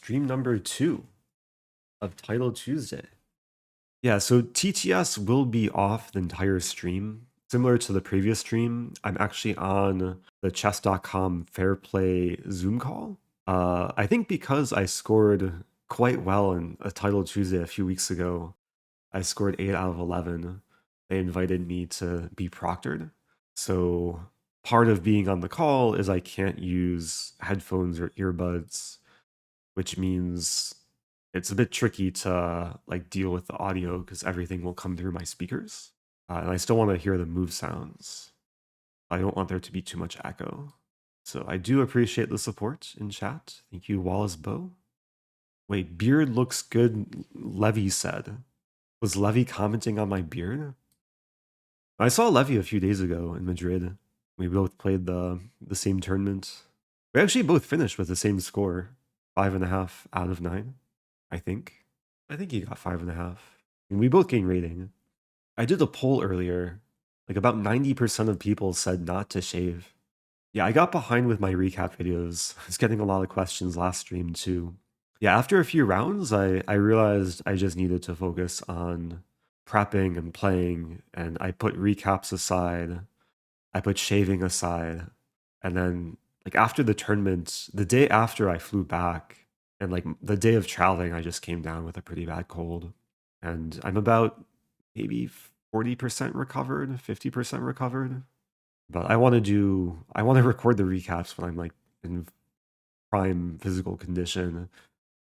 stream number 2 of Title Tuesday. Yeah, so TTS will be off the entire stream. Similar to the previous stream, I'm actually on the chess.com Fair Play Zoom call. I think because I scored quite well in a Title Tuesday a few weeks ago, I scored 8 out of 11. They invited me to be proctored. So part of being on the call is I can't use headphones or earbuds, which means it's a bit tricky to like deal with the audio because everything will come through my speakers. And I still want to hear the move sounds. I don't want there to be too much echo. So I do appreciate the support in chat. Thank you, Wallace Bow. Wait, beard looks good, Levy said. Was Levy commenting on my beard? I saw Levy a few days ago in Madrid. We both played the same tournament. We actually both finished with the same score, 5.5 out of 9, I think. I think he got 5.5. And we both gained rating. I did a poll earlier. Like about 90% of people said not to shave. Yeah, I got behind with my recap videos. I was getting a lot of questions last stream too. Yeah, after a few rounds, I realized I just needed to focus on prepping and playing, and I put recaps aside. I put shaving aside. And then like after the tournament, the day after I flew back, and like the day of traveling, I just came down with a pretty bad cold. And I'm about maybe 40% recovered, 50% recovered. But I want to record the recaps when I'm like in prime physical condition.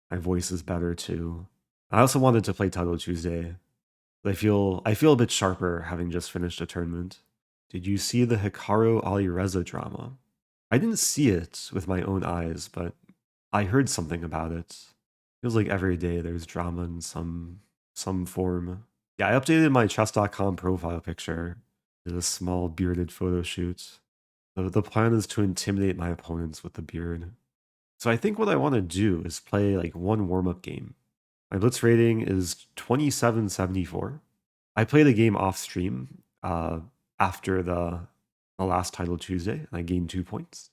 My voice is better too. I also wanted to play Title Tuesday. I feel a bit sharper having just finished a tournament. Did you see the Hikaru Alireza drama? I didn't see it with my own eyes, but I heard something about it. Feels like every day there's drama in some form. Yeah, I updated my chess.com profile picture. Did a small bearded photo shoot. The plan is to intimidate my opponents with the beard. So I think what I want to do is play like one warm-up game. My blitz rating is 2774. I played a game off stream after the last Title Tuesday, and I gained 2 points.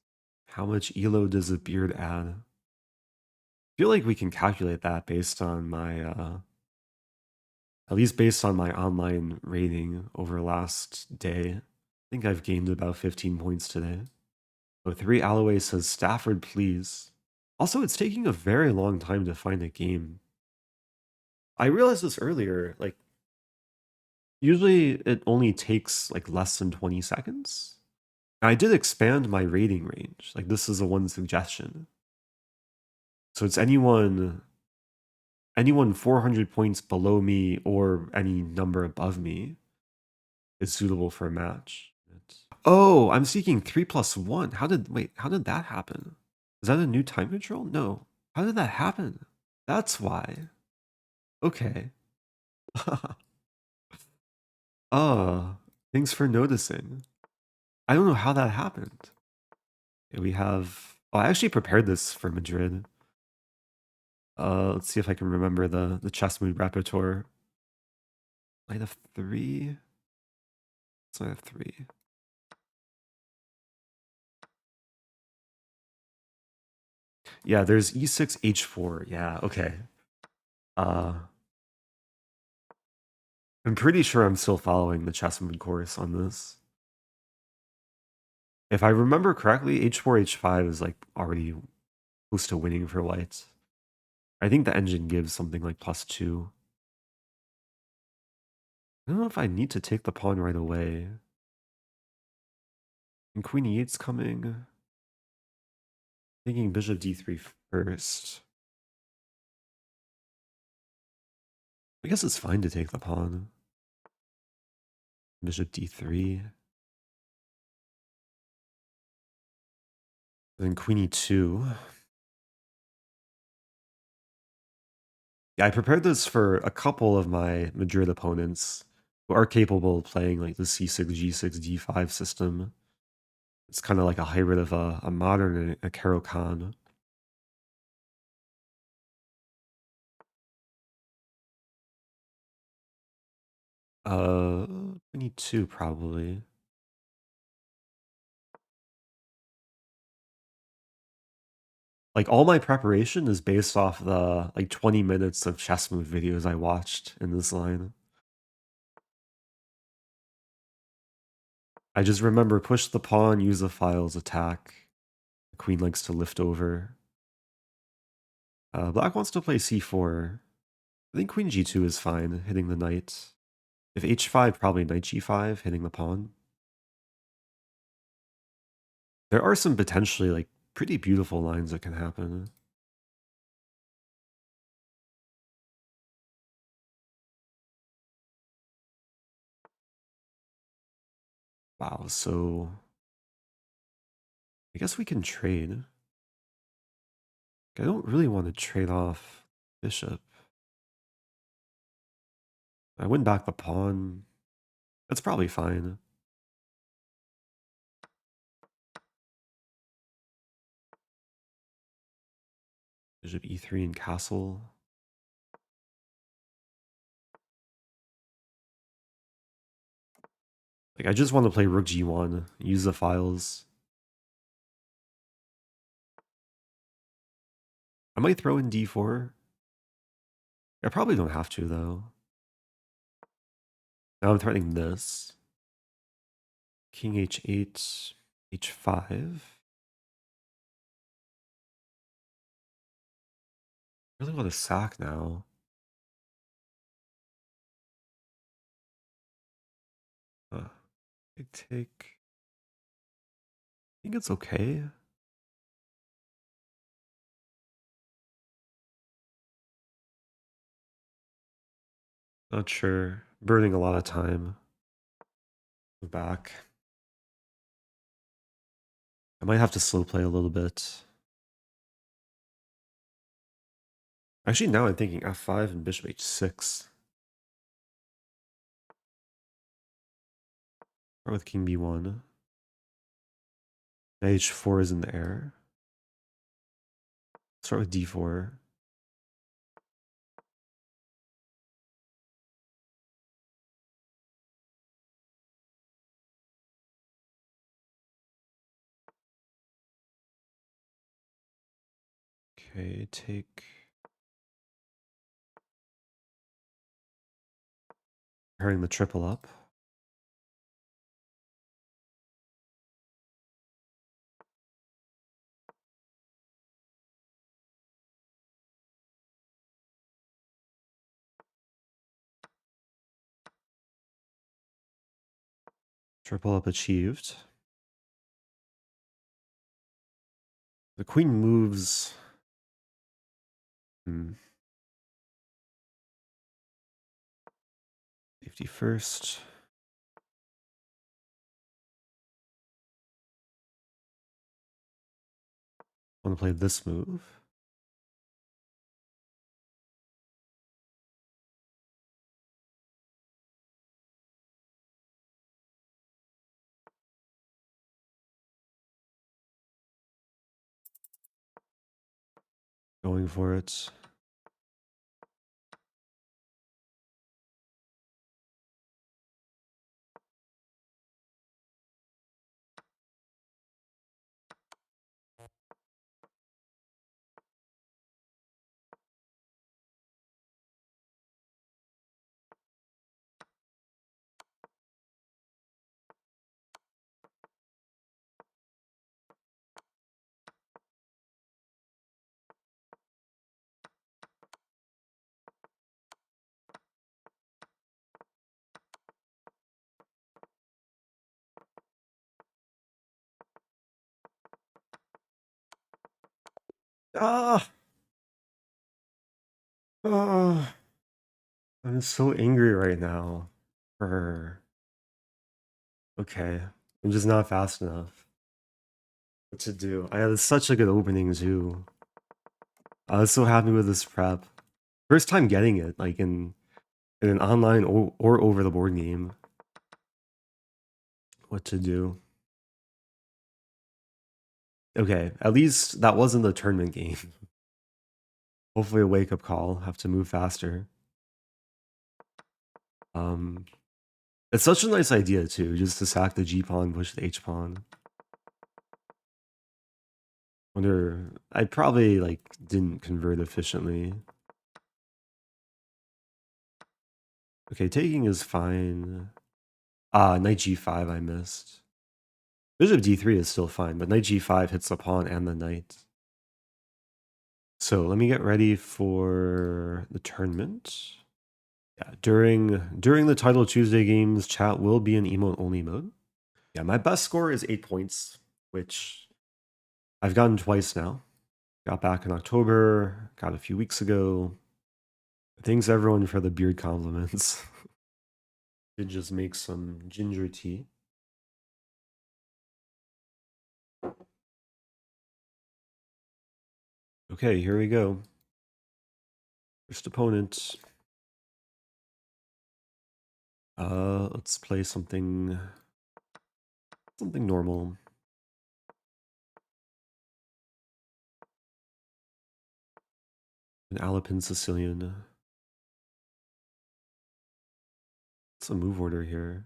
How much elo does a beard add? I feel like we can calculate that based on my, at least based on my online rating over last day. I think I've gained about 15 points today. So 3 Alloway says, Stafford, please. Also, it's taking a very long time to find a game. I realized this earlier, like, usually it only takes like less than 20 seconds. And I did expand my rating range. Like, this is a one suggestion. So it's anyone 400 points below me or any number above me is suitable for a match. Oh, I'm seeking 3+1. How did that happen? Is that a new time control? No. How did that happen? That's why. Okay. Thanks for noticing. I don't know how that happened. Okay, we have... Oh, I actually prepared this for Madrid. Let's see if I can remember the chess mood repertoire. Knight of 3. It's knight of 3. Yeah, there's e6, h4. Yeah, okay. I'm pretty sure I'm still following the chess mood course on this. If I remember correctly, h4, h5 is like already close to winning for white. I think the engine gives something like +2. I don't know if I need to take the pawn right away. And queen e8's coming. Thinking bishop d3 first. I guess it's fine to take the pawn. Bishop d3. Then queen e2. Yeah, I prepared this for a couple of my Madrid opponents who are capable of playing like the c6, g6, d5 system. It's kind of like a hybrid of a modern and a Caro-Kann. Queen e2 probably. Like, all my preparation is based off the, like, 20 minutes of chess move videos I watched in this line. I just remember push the pawn, use the files, attack. The queen likes to lift over. Black wants to play c4. I think queen g2 is fine, hitting the knight. If h5, probably knight g5, hitting the pawn. There are some potentially, like, pretty beautiful lines that can happen. Wow, so I guess we can trade. I don't really want to trade off bishop. I win back the pawn. That's probably fine. Bishop e3 and castle. Like, I just want to play rook g1, use the files. I might throw in d4. I probably don't have to, though. Now I'm threatening this. King h8, h5. I really want to sack now. Big take. I think it's okay. Not sure. Burning a lot of time. Go back. I might have to slow play a little bit. Actually, now I'm thinking f5 and bishop h6. Or with king b1. h4 is in the air. Start with d4. Okay, take. Pairing the triple up. Triple up achieved. The queen moves. Safety first. I want to play this move. Going for it. Ah! Ah! I'm so angry right now. Okay. I'm just not fast enough. What to do? I had such a good opening too. I was so happy with this prep. First time getting it, like in an online or over the board game. What to do? Okay, at least that wasn't the tournament game. Hopefully a wake-up call. Have to move faster. It's such a nice idea too, just to sack the G pawn, push the H pawn. Wonder, I probably like didn't convert efficiently. Okay, taking is fine. Knight g5 I missed. Bishop d3 is still fine, but knight g5 hits the pawn and the knight. So let me get ready for the tournament. Yeah, during the Title Tuesday games, chat will be in emote only mode. Yeah, my best score is 8 points, which I've gotten twice now. Got back in October, got a few weeks ago. Thanks everyone for the beard compliments. Did just make some ginger tea. Okay, here we go. First opponent. Let's play something normal. An Alapin Sicilian. What's the move order here?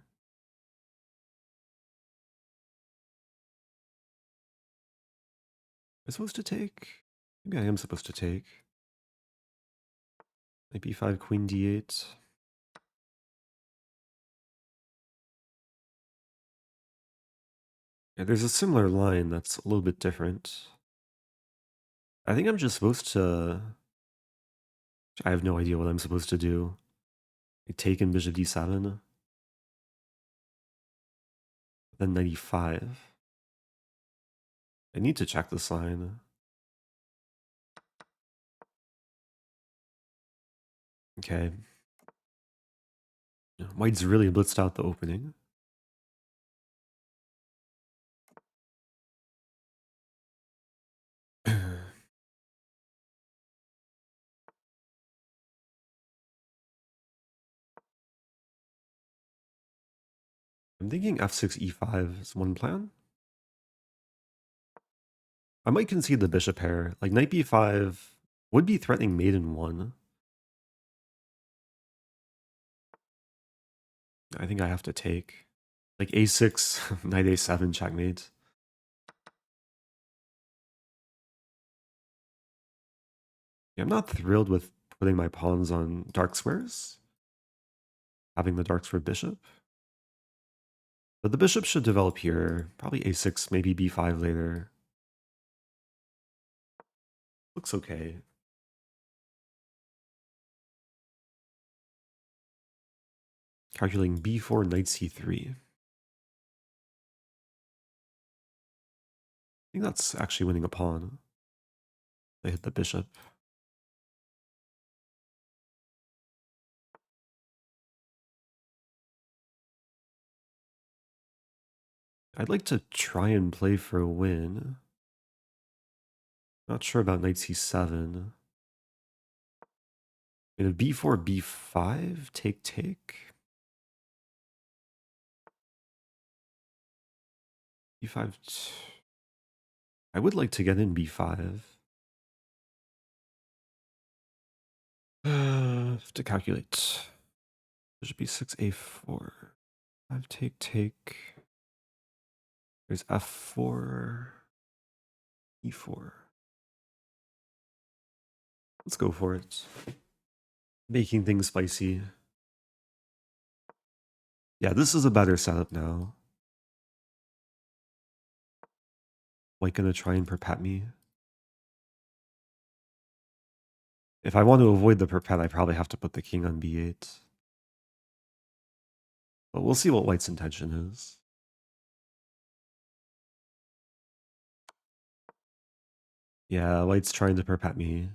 Am I supposed to take? Maybe I am supposed to take. Knight b5, queen d8. Yeah, there's a similar line that's a little bit different. I think I'm just supposed to... I have no idea what I'm supposed to do. I take in bishop d7. Then knight e5. I need to check this line. Okay. White's really blitzed out the opening. I'm thinking f6, e5 is one plan. I might concede the bishop pair. Like knight b5 would be threatening mate in one. I think I have to take. Like a6, knight a7, checkmate. Yeah, I'm not thrilled with putting my pawns on dark squares. Having the dark square bishop. But the bishop should develop here. Probably a6, maybe b5 later. Looks okay. Calculating b4, knight c3. I think that's actually winning a pawn. They hit the bishop. I'd like to try and play for a win. Not sure about knight c7. I mean, b4, b5, take. b5. I would like to get in b5. Have to calculate. Bishop b6, a4. 5 take. There's f4, e4. Let's go for it. Making things spicy. Yeah, this is a better setup now. White gonna try and perpet me. If I want to avoid the perpet, I probably have to put the king on b8. But we'll see what White's intention is. Yeah, White's trying to perpet me.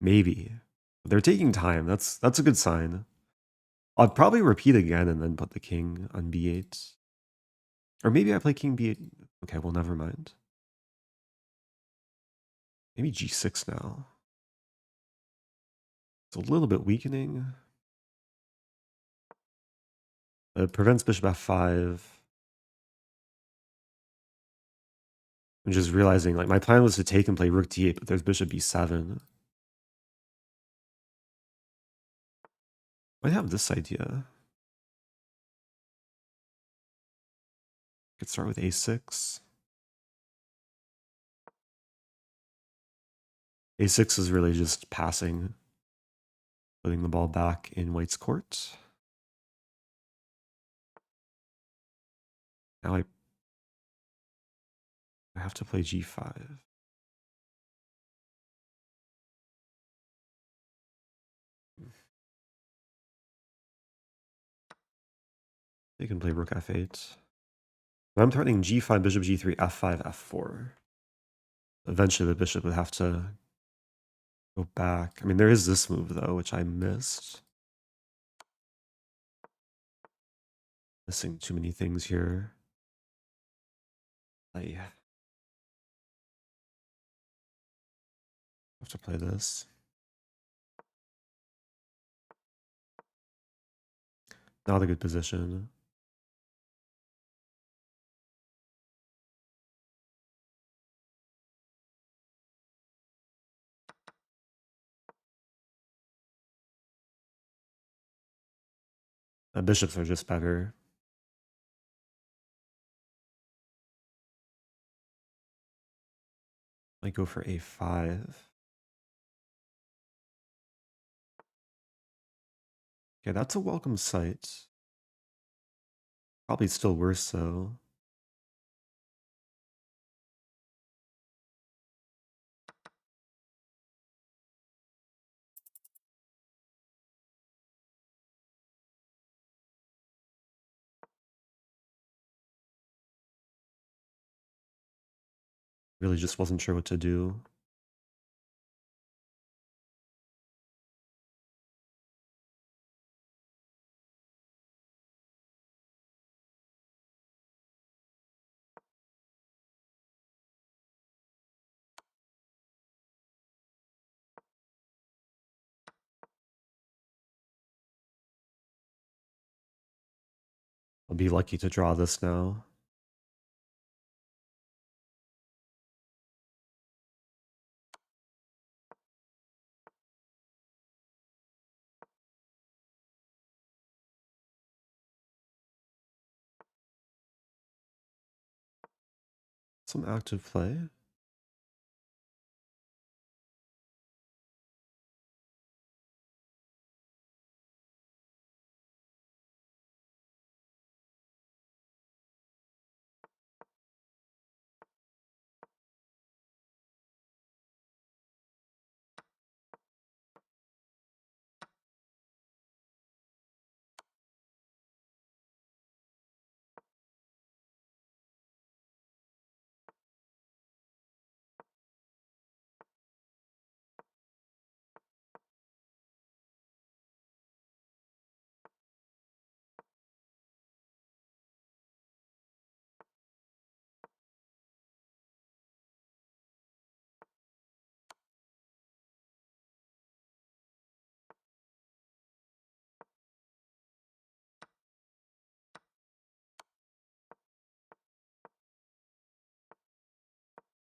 Maybe. They're taking time. That's a good sign. I'll probably repeat again and then put the king on b8. Or maybe I play king b8. Okay, well, never mind. Maybe g6 now. It's a little bit weakening. It prevents bishop f5. I'm just realizing, like, my plan was to take and play rook d8, but there's bishop b7. Might have this idea. Could start with a6. A6 is really just passing, putting the ball back in white's court. Now I have to play g5. They can play rook f8. I'm threatening g5, bishop g3, f5, f4. Eventually the bishop would have to go back. I mean, there is this move, though, which I missed. Missing too many things here. I have to play this. Not a good position. Bishops are just better. Might go for a5. Okay, that's a welcome sight. Probably still worse, though. Really just wasn't sure what to do. I'll be lucky to draw this now. Some active play.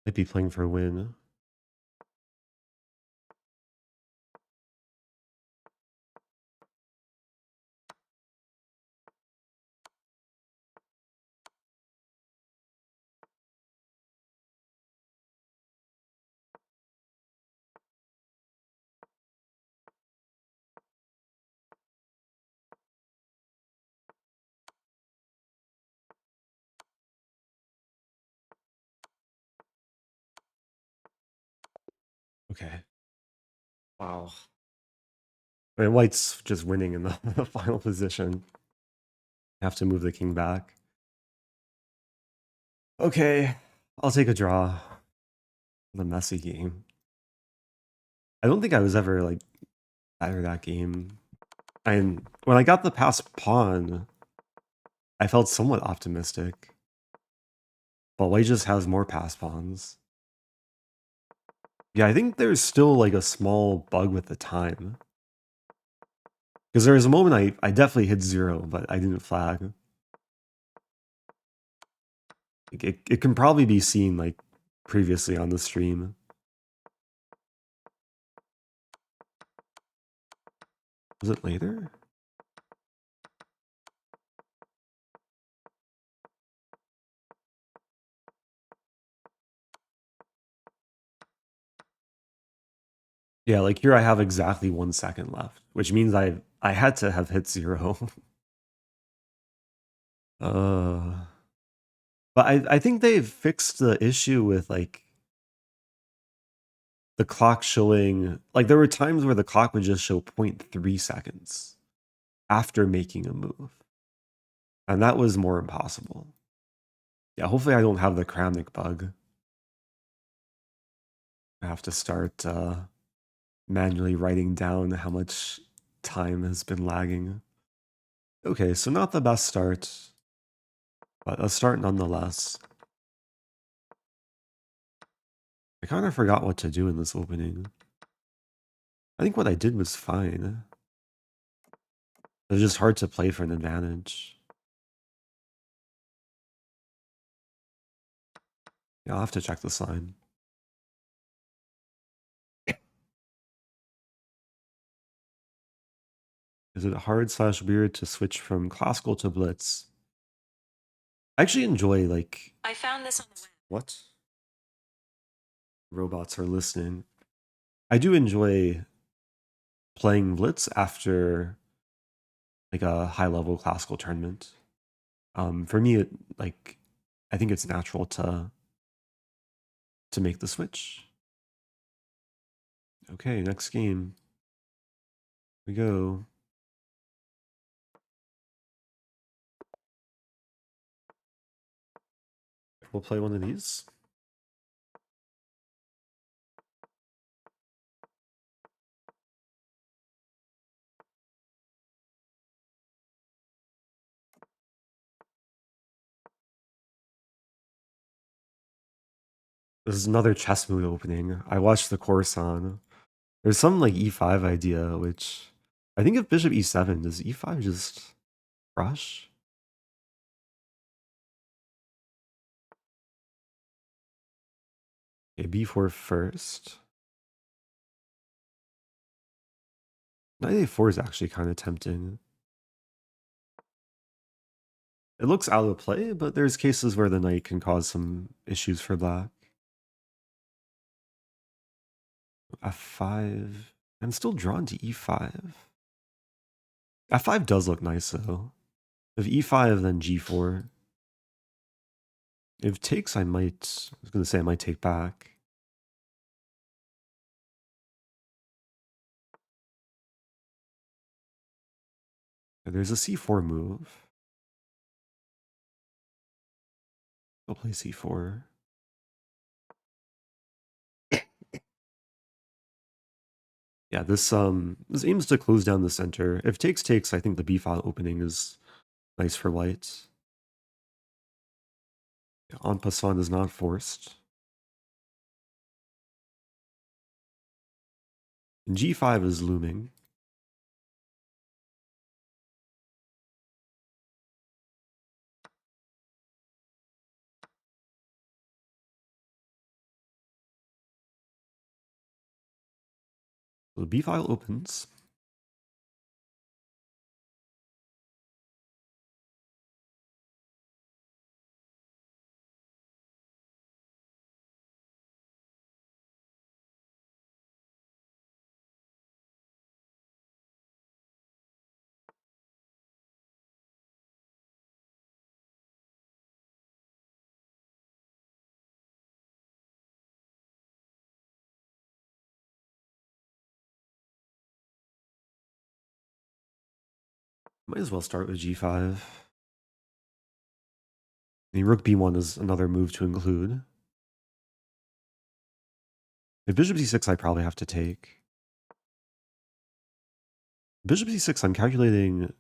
Might be playing for a win. Okay. Wow. I mean, white's just winning in the final position. Have to move the king back. Okay, I'll take a draw. The messy game. I don't think I was ever like better that game. And when I got the passed pawn, I felt somewhat optimistic. But white just has more passed pawns. Yeah, I think there's still like a small bug with the time. Because there was a moment I definitely hit 0, but I didn't flag. It can probably be seen like previously on the stream. Was it later? Yeah, like here I have exactly 1 second left, which means I had to have hit 0. uh, but I think they've fixed the issue with like the clock showing, like there were times where the clock would just show 0.3 seconds after making a move. And that was more impossible. Yeah, hopefully I don't have the Kramnik bug. I have to start manually writing down how much time has been lagging. Okay, so not the best start, but a start nonetheless. I kind of forgot what to do in this opening. I think what I did was fine. It was just hard to play for an advantage. Yeah, I'll have to check this line. Is it hard/weird to switch from classical to blitz? I actually enjoy, like... I found this on the web. What? Robots are listening. I do enjoy playing blitz after like a high-level classical tournament. For me, I think it's natural to make the switch. Okay, next game. We go. We'll play one of these. This is another chess move opening. I watched the course on. There's some like e5 idea, which I think if bishop e7, does e5 just rush? Okay, b4 first. Knight a4 is actually kind of tempting. It looks out of play, but there's cases where the knight can cause some issues for black. f5. I'm still drawn to e5. f5 does look nice though. If e5, then g4. If takes, I was going to say I might take back. There's a c4 move. I'll play c4. Yeah, this aims to close down the center. If takes, I think the b-file opening is nice for white. Yeah, en passant is not forced. And g5 is looming. So the b-file opens. Might as well start with g5. The rook b1 is another move to include. If bishop c6, I probably have to take. Bishop c6, I'm calculating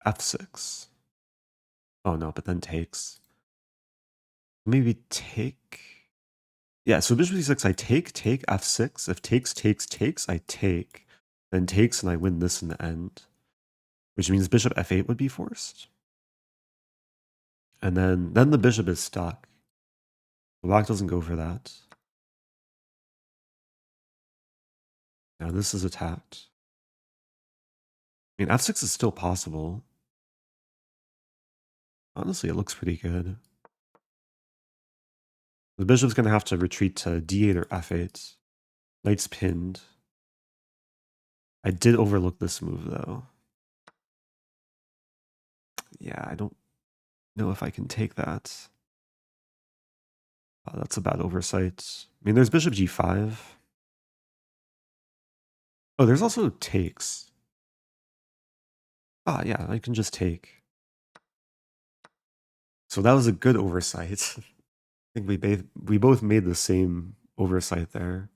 f6. Oh no, but then takes. Maybe take. Yeah, so bishop c6, I take f6. If takes, I take. Then takes, and I win this in the end. Which means bishop f8 would be forced. And then the bishop is stuck. Black doesn't go for that. Now this is attacked. I mean, f6 is still possible. Honestly, it looks pretty good. The bishop's going to have to retreat to d8 or f8. Knight's pinned. I did overlook this move, though. Yeah, I don't know if I can take that. That's a bad oversight. I mean, there's bishop g5. Oh, there's also takes. Ah, yeah, I can just take. So that was a good oversight. I think we both made the same oversight there.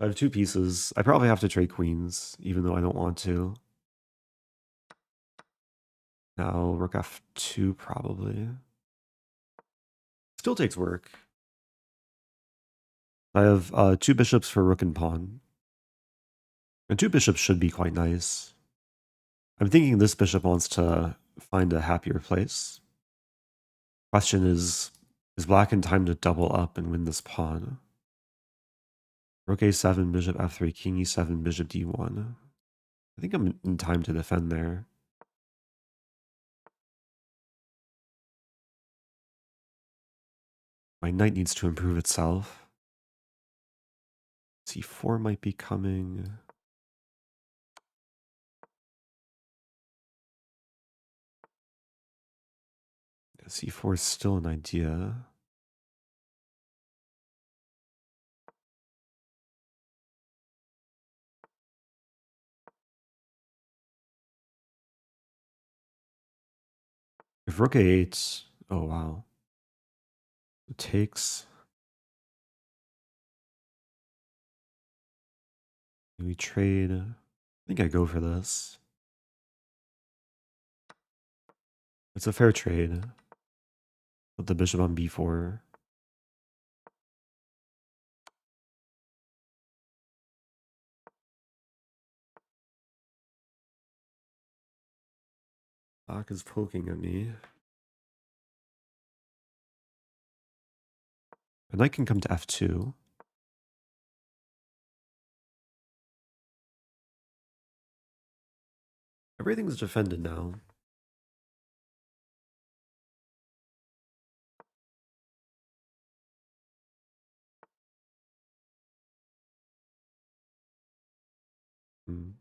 I have two pieces. I probably have to trade queens, even though I don't want to. Now rook f2 probably. Still takes work. I have two bishops for rook and pawn. And two bishops should be quite nice. I'm thinking this bishop wants to find a happier place. Question is black in time to double up and win this pawn? Rook a7, bishop f3, king e7, bishop d1. I think I'm in time to defend there. My knight needs to improve itself. c4 might be coming. c4 is still an idea. If rook a8, oh wow. It takes. We trade. I think I go for this. It's a fair trade. Put the bishop on b4. Black is poking at me. And knight can come to f2. Everything's defended now. Hmm.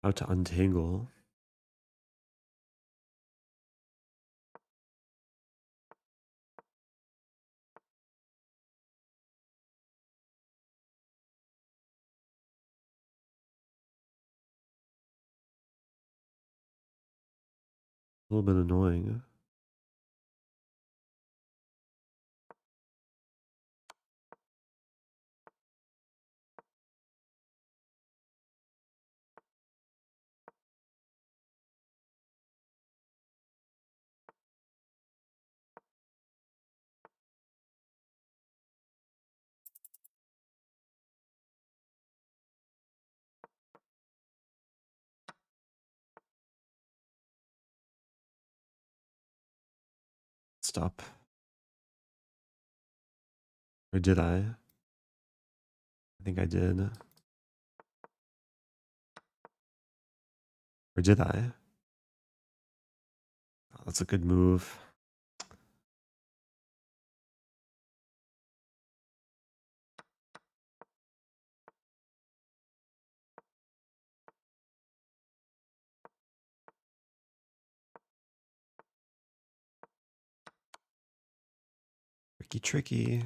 How to untangle. A little bit annoying. Stop. Or did I? I think I did. Or did I? Oh, that's a good move. Tricky, tricky.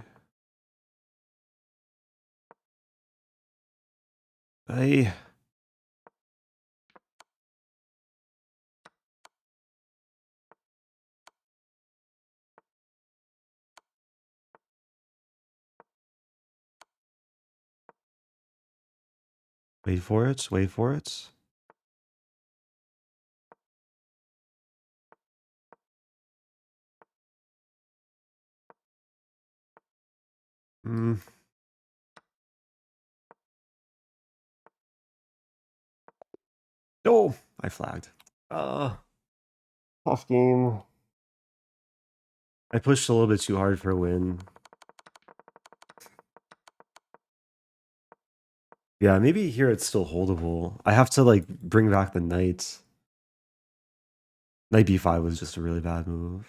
Hey. Wait for it, wait for it. Hmm. No, I flagged. Tough game. I pushed a little bit too hard for a win. Yeah, maybe here it's still holdable. I have to like bring back the knight. Knight b5 was just a really bad move.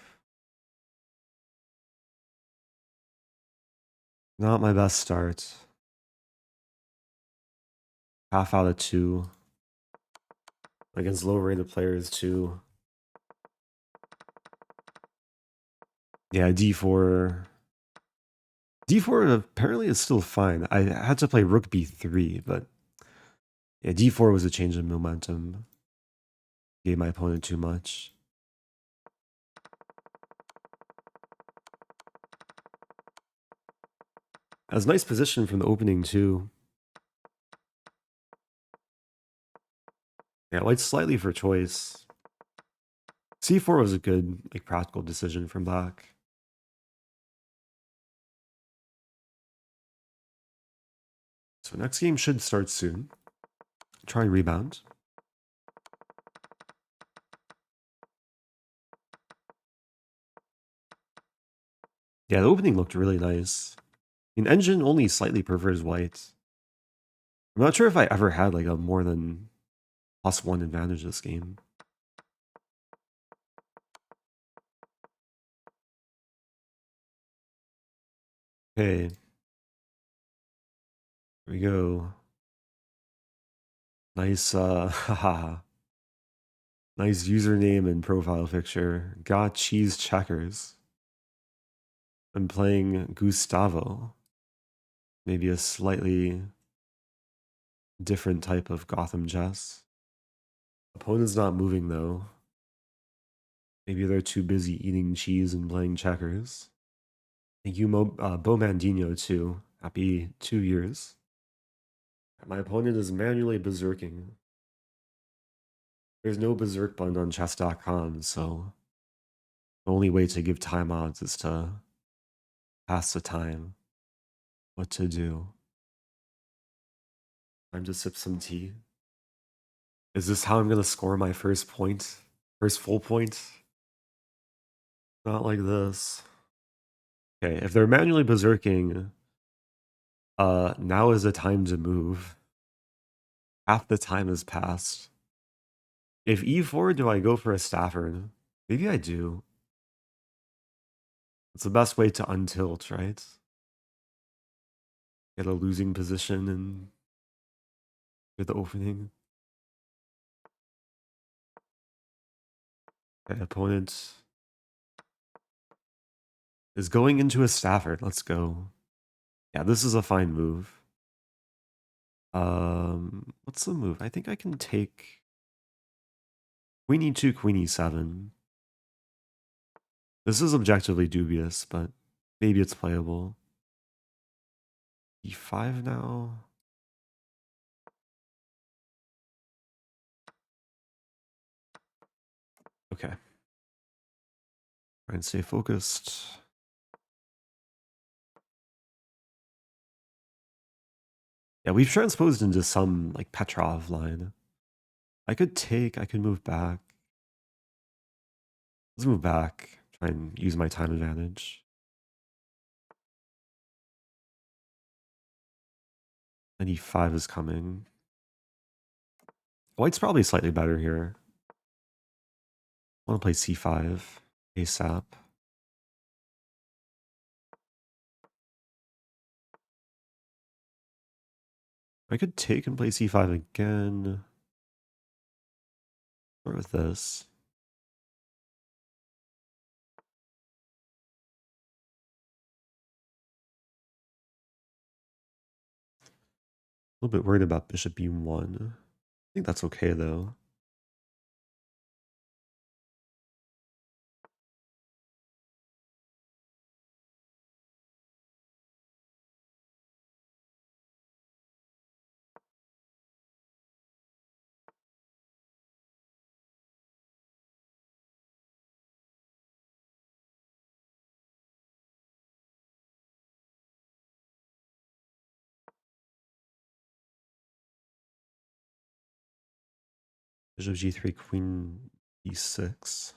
Not my best start. Half out of 2. Against low-rated players, too. Yeah, d4. d4 apparently is still fine. I had to play rook b3, but yeah, d4 was a change in momentum. Gave my opponent too much. That was a nice position from the opening, too. Yeah, white slightly for choice. c4 was a good, like, practical decision from black. So next game should start soon. Try and rebound. Yeah, the opening looked really nice. I mean, engine only slightly prefers white. I'm not sure if I ever had like a more than +1 advantage this game. Okay. Here we go. Nice, haha. Nice username and profile picture. GotCheeseCheckers. I'm playing Gustavo. Maybe a slightly different type of Gotham chess. Opponent's not moving though. Maybe they're too busy eating cheese and playing checkers. Thank you, Bomandino, too. Happy 2 years. My opponent is manually berserking. There's no berserk button on chess.com, so the only way to give time odds is to pass the time. What to do? Time to sip some tea. Is this how I'm gonna score my first point? First full point? Not like this. Okay, if they're manually berserking, now is the time to move. Half the time has passed. If e4, do I go for a Stafford? Maybe I do. It's the best way to untilt, right? Get a losing position and get the opening. Okay, opponent is going into a Stafford. Let's go. Yeah, this is a fine move. What's the move? I think I can take Queen e2, Queen e7. This is objectively dubious, but maybe it's playable. e5 now. Okay. Try and stay focused. Yeah, we've transposed into some like Petrov line. I could move back. Let's move back. Try and use my time advantage. And e5 is coming. White's probably slightly better here. I want to play c5 ASAP. I could take and play c5 again. Start with this. A little bit worried about bishop e1. I think that's okay though. Bishop g3, queen e6.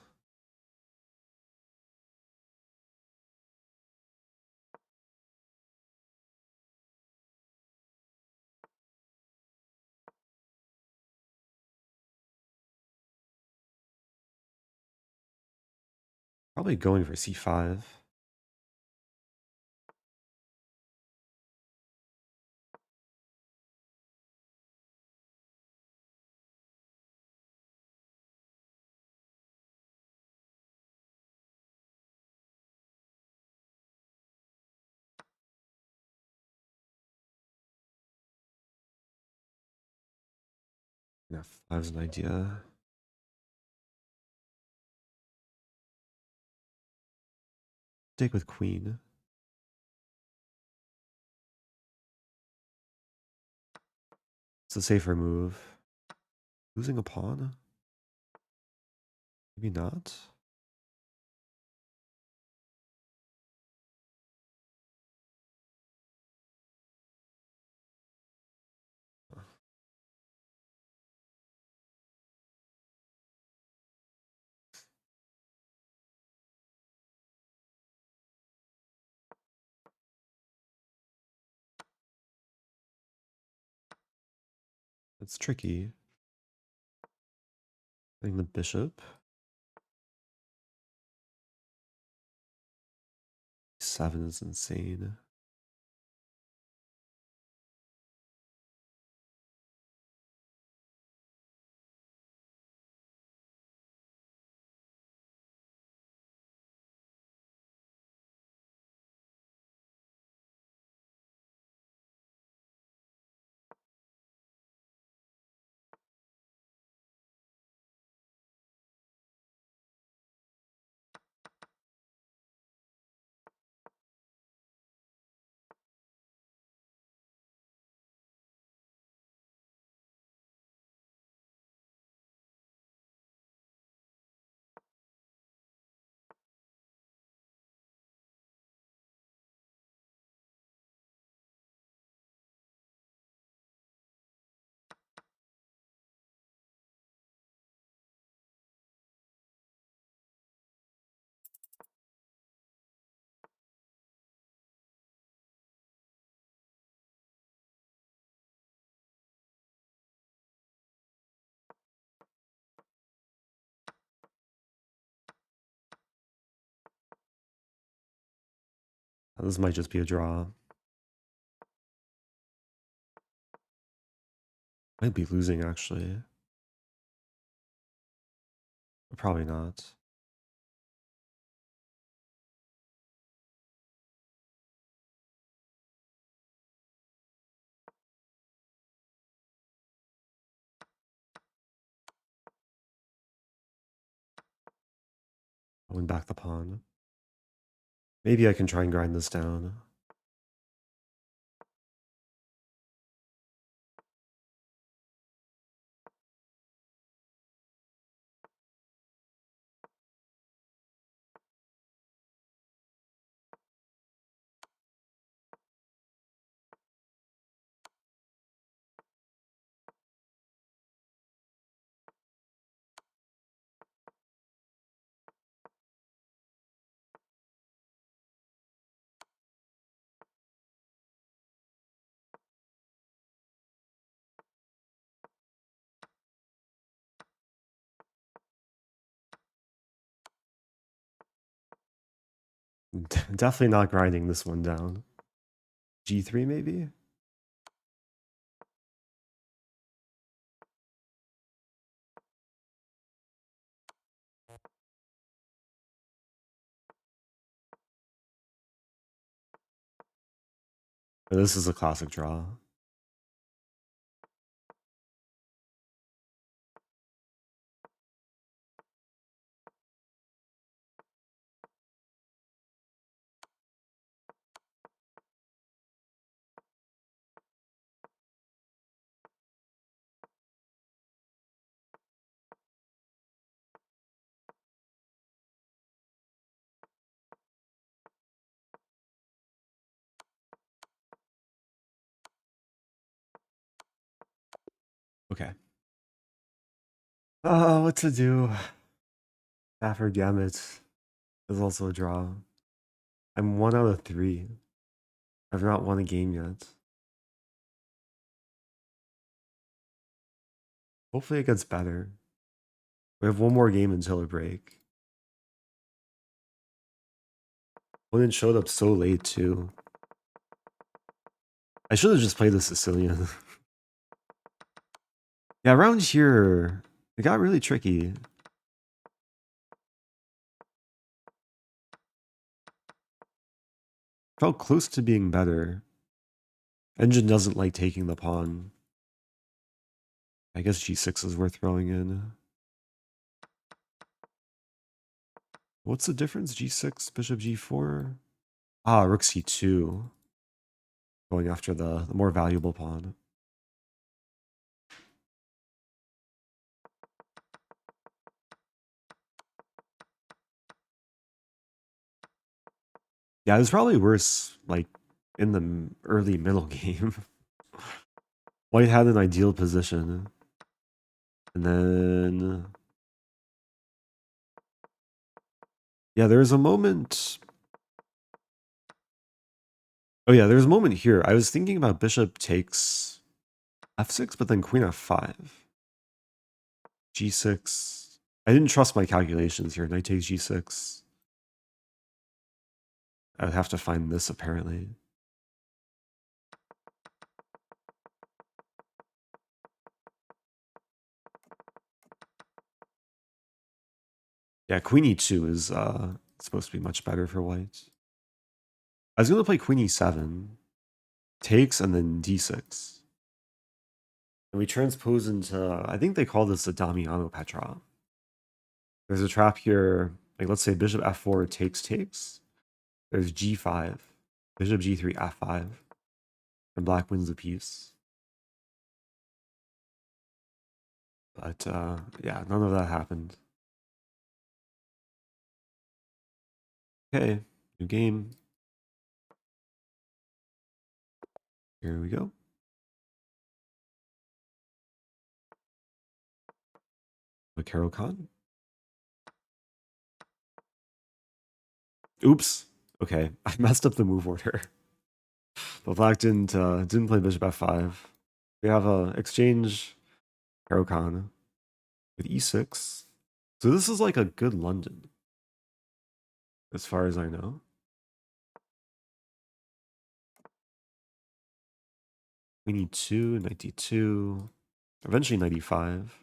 Probably going for c5. F5's an idea. Take with queen. It's a safer move. Losing a pawn? Maybe not. It's tricky. Playing the bishop. 7 is insane. This might just be a draw. Might be losing, actually. But probably not. I win back the pawn. Maybe I can try and grind this down. Definitely not grinding this one down. G3 maybe? This is a classic draw. Okay. What to do? Stafford Gambit is also a draw. I'm 1 out of 3. I've not won a game yet. Hopefully it gets better. We have one more game until a break. When it showed up so late too. I should have just played the Sicilian. Yeah, around here, it got really tricky. Felt close to being better. Engine doesn't like taking the pawn. I guess g6 is worth throwing in. What's the difference? g6, bishop g4? Ah, rook c2. Going after the more valuable pawn. Yeah, it was probably worse, like, in the early middle game. White had an ideal position. And then... Yeah, there's a moment... Oh yeah, there's a moment here. I was thinking about bishop takes f6, but then queen f5. g6. I didn't trust my calculations here. Knight takes g6. I would have to find this, apparently. Yeah, queen e2 is supposed to be much better for white. I was going to play queen e7. Takes and then d6. And we transpose into, I think they call this the Damiano Petrov. There's a trap here, like let's say bishop f4 takes. There's g5, bishop g3, f5, and black wins the piece. But yeah, none of that happened. Okay, new game. Here we go. With Caro-Kann. Oops. Okay, I messed up the move order. But black didn't play bishop f5. We have a exchange Caro-Kann with e6. So this is like a good London, as far as I know. We need 2, 92, eventually 95.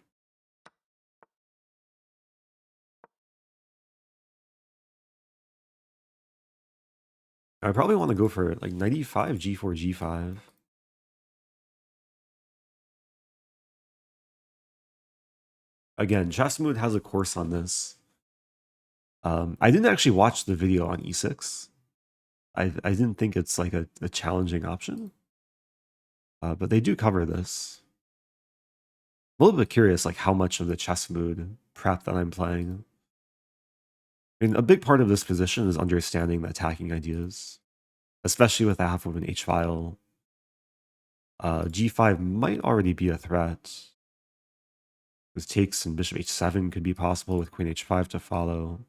I probably want to go for like 95, g4, g5. Again, Chessmood has a course on this. I didn't actually watch the video on e6. I didn't think it's like a challenging option. But they do cover this. A little bit curious like how much of the Chessmood prep that I'm playing. I mean, a big part of this position is understanding the attacking ideas, especially with the half of an h-file. G5 might already be a threat. Because takes and bishop h7 could be possible with queen h5 to follow.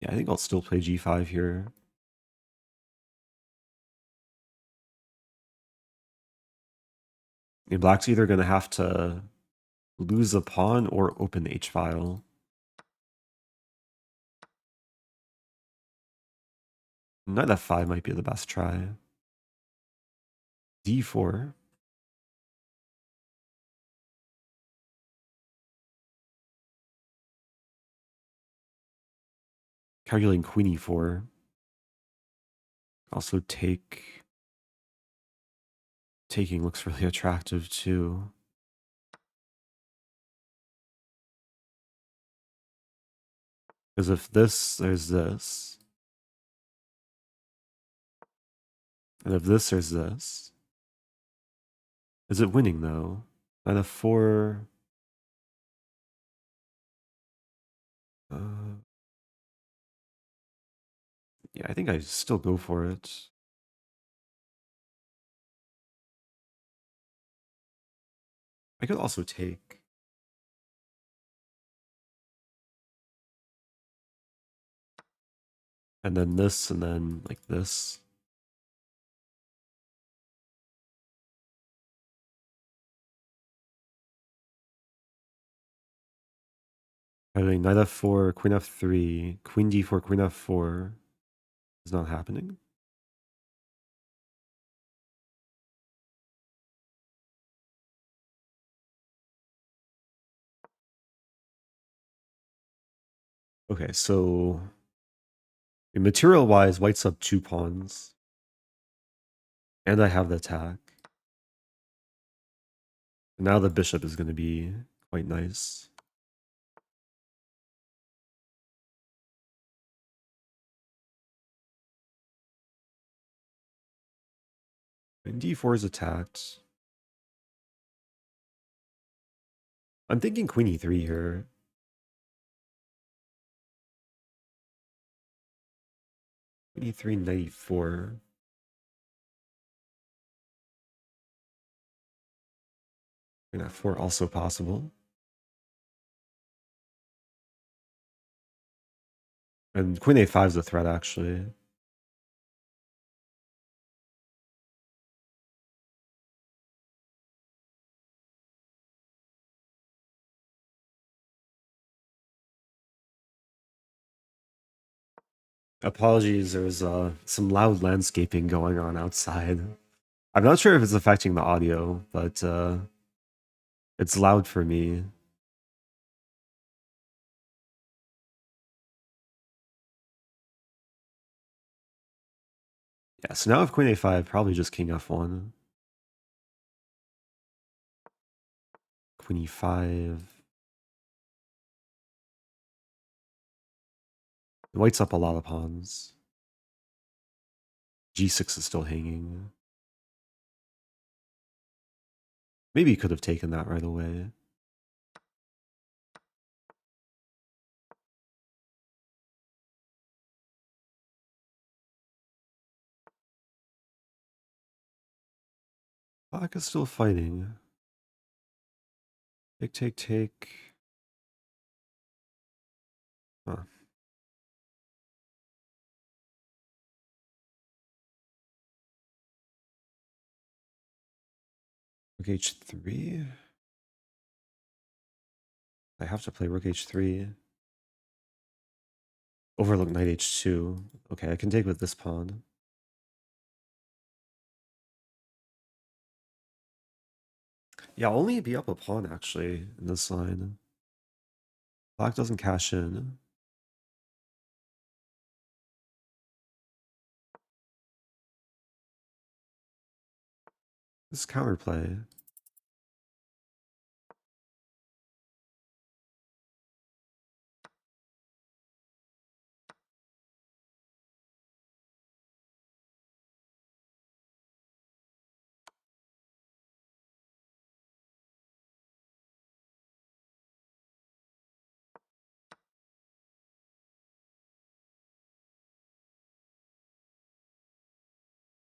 Yeah, I think I'll still play g5 here. And black's either going to have to lose a pawn or open the h-file. Knight f5 might be the best try. d4. Calculating queen e4. Also taking looks really attractive too. Because if this, there's this. And if this, there's this. Is it winning though? Knight f4. Yeah, I think I still go for it. I could also take. And then this, and then like this. I mean, knight f4, queen f3, queen d4, queen f4 is not happening. Okay, so material-wise, white's up 2 pawns. And I have the attack. Now the bishop is going to be quite nice. And d4 is attacked. I'm thinking queen e3 here. Queen e3, knight e4. Queen f4 also possible. And queen a5 is a threat, actually. Apologies, there's some loud landscaping going on outside. I'm not sure if it's affecting the audio, but it's loud for me. Yeah, so now if queen a5, probably just king f1. Queen e5. White's up a lot of pawns. g6 is still hanging. Maybe he could have taken that right away. Black is still fighting. Take, take, take. Huh. Rook h3. I have to play rook h3. Overlook knight h2. Okay, I can take with this pawn. Yeah, I'll only be up a pawn, actually, in this line. Black doesn't cash in. This is counterplay.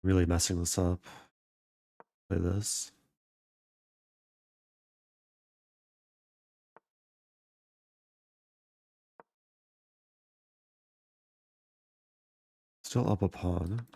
Really messing this up. Play this. Still up a pawn.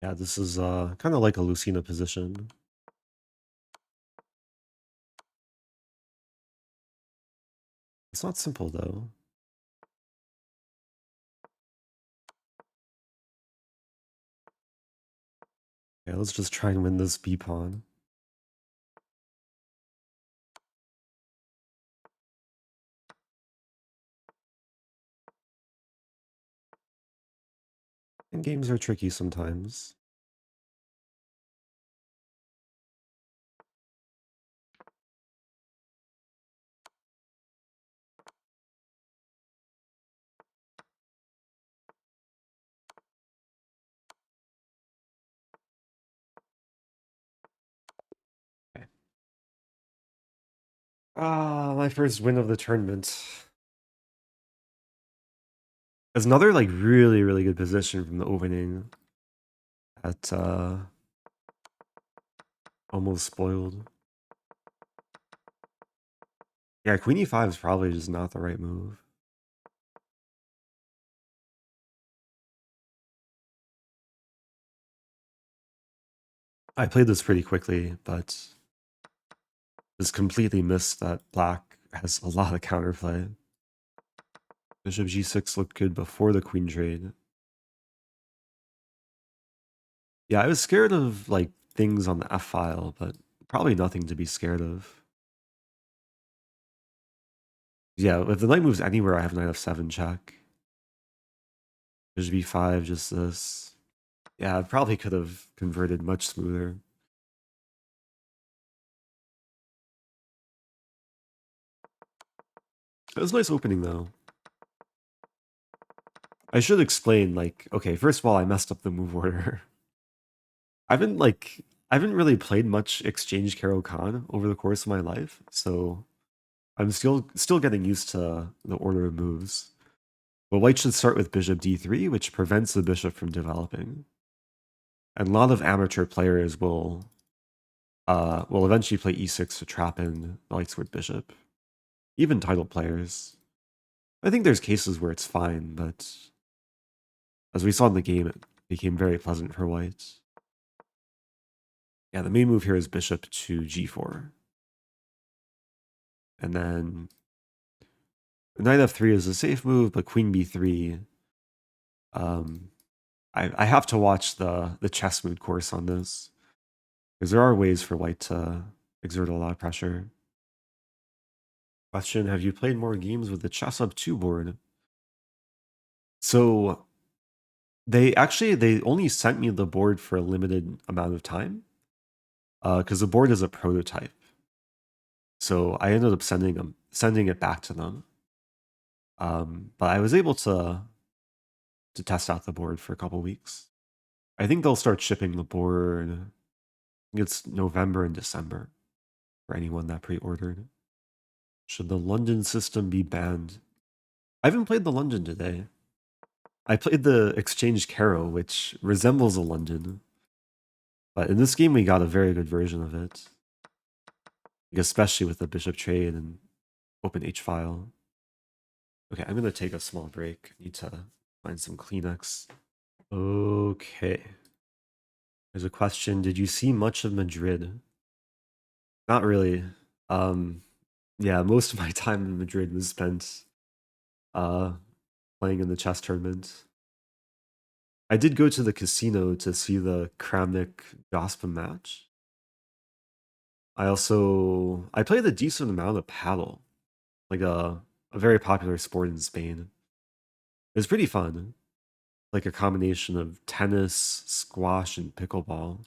Yeah, this is kind of like a Lucina position. It's not simple though. Yeah, let's just try and win this B pawn. And games are tricky sometimes. Okay. Ah, my first win of the tournament. It's another like really, really good position from the opening. At almost spoiled. Yeah, queen e5 is probably just not the right move. I played this pretty quickly, but just completely missed that black has a lot of counterplay. Bishop g6 looked good before the queen trade. Yeah, I was scared of like things on the f file, but probably nothing to be scared of. Yeah, if the knight moves anywhere, I have knight f7 check. Bishop b5, just this. Yeah, I probably could have converted much smoother. It was a nice opening though. I should explain, like, okay, first of all, I messed up the move order. I haven't really played much exchange Caro-Kann over the course of my life, so I'm still getting used to the order of moves. But white should start with bishop d3, which prevents the bishop from developing. And a lot of amateur players will eventually play e6 to trap in the light squared bishop. Even title players. I think there's cases where it's fine, but as we saw in the game, it became very pleasant for white. Yeah, the main move here is bishop to g4. And then knight f3 is a safe move, but queen b3. I have to watch the chess mood course on this, because there are ways for white to exert a lot of pressure. Question, have you played more games with the chess up 2 board? So they only sent me the board for a limited amount of time, because the board is a prototype. So I ended up sending it back to them. But I was able to test out the board for a couple weeks. I think they'll start shipping the board. I think it's November and December for anyone that pre-ordered. Should the London system be banned? I haven't played the London today. I played the Exchange Caro, which resembles a London. But in this game, we got a very good version of it. Especially with the bishop trade and open H file. Okay, I'm going to take a small break. I need to find some Kleenex. Okay. There's a question. Did you see much of Madrid? Not really. Yeah, most of my time in Madrid was spent playing in the chess tournament. I did go to the casino to see the Kramnik-Jospin match. I played a decent amount of paddle, like a very popular sport in Spain. It was pretty fun, like a combination of tennis, squash, and pickleball.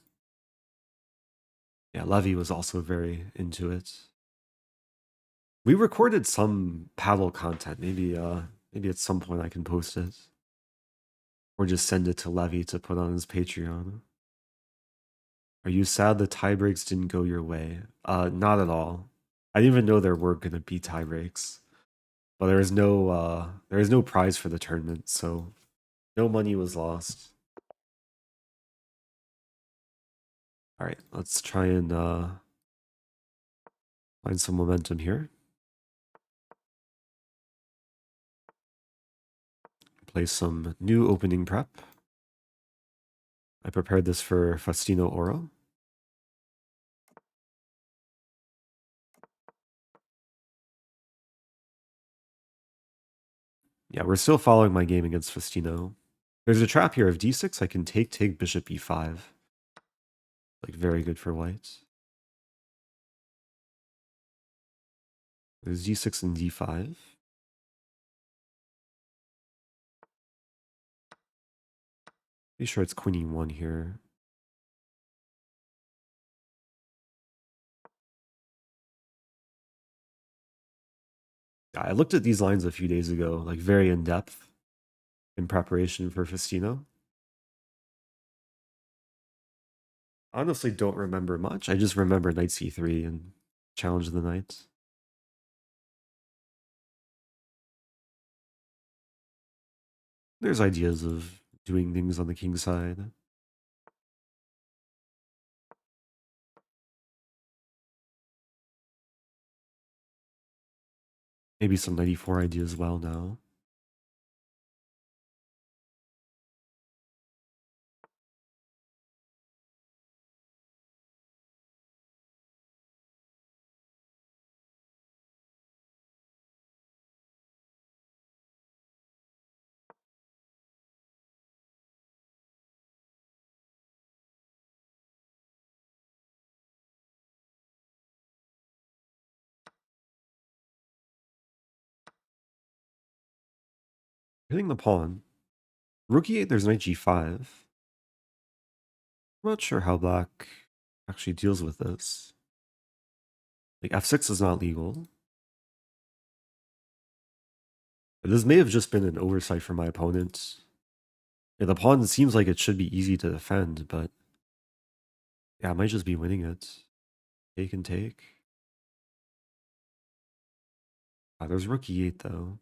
Yeah, Levy was also very into it. We recorded some paddle content. Maybe at some point I can post it. Or just send it to Levy to put on his Patreon. Are you sad the tie breaks didn't go your way? Not at all. I didn't even know there were gonna be tie breaks. But there is no prize for the tournament, so no money was lost. Alright, let's try and find some momentum here. Play some new opening prep. I prepared this for Faustino Oro. Yeah, we're still following my game against Festino. There's a trap here of d6. I can take bishop e5. Like, very good for white. There's d6 and d5. Pretty sure it's queen e1 here. I looked at these lines a few days ago, like very in depth in preparation for Festino. Honestly, don't remember much. I just remember knight c3 and challenge the knight. There's ideas of doing things on the king side. Maybe some knight e4 ideas as well now. Hitting the pawn. Rook e8, there's knight g5. I'm not sure how black actually deals with this. Like, f6 is not legal. But this may have just been an oversight from my opponent. Yeah, the pawn seems like it should be easy to defend, but yeah, I might just be winning it. Take and take. There's rook e8 though.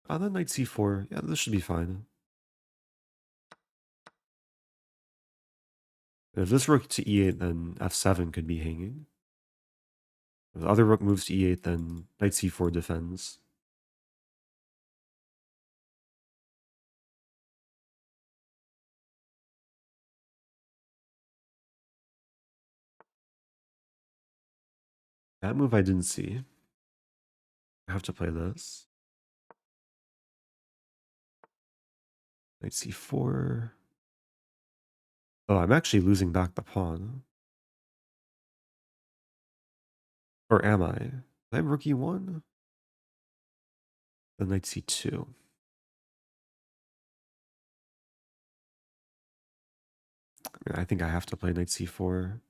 Then knight c4. Yeah, this should be fine. If this rook to e8, then f7 could be hanging. If the other rook moves to e8, then knight c4 defends. That move I didn't see. I have to play this. Knight c4. Oh, I'm actually losing back the pawn. Or am I? Did I have rook e1? Then knight c2. I think I have to play knight c4.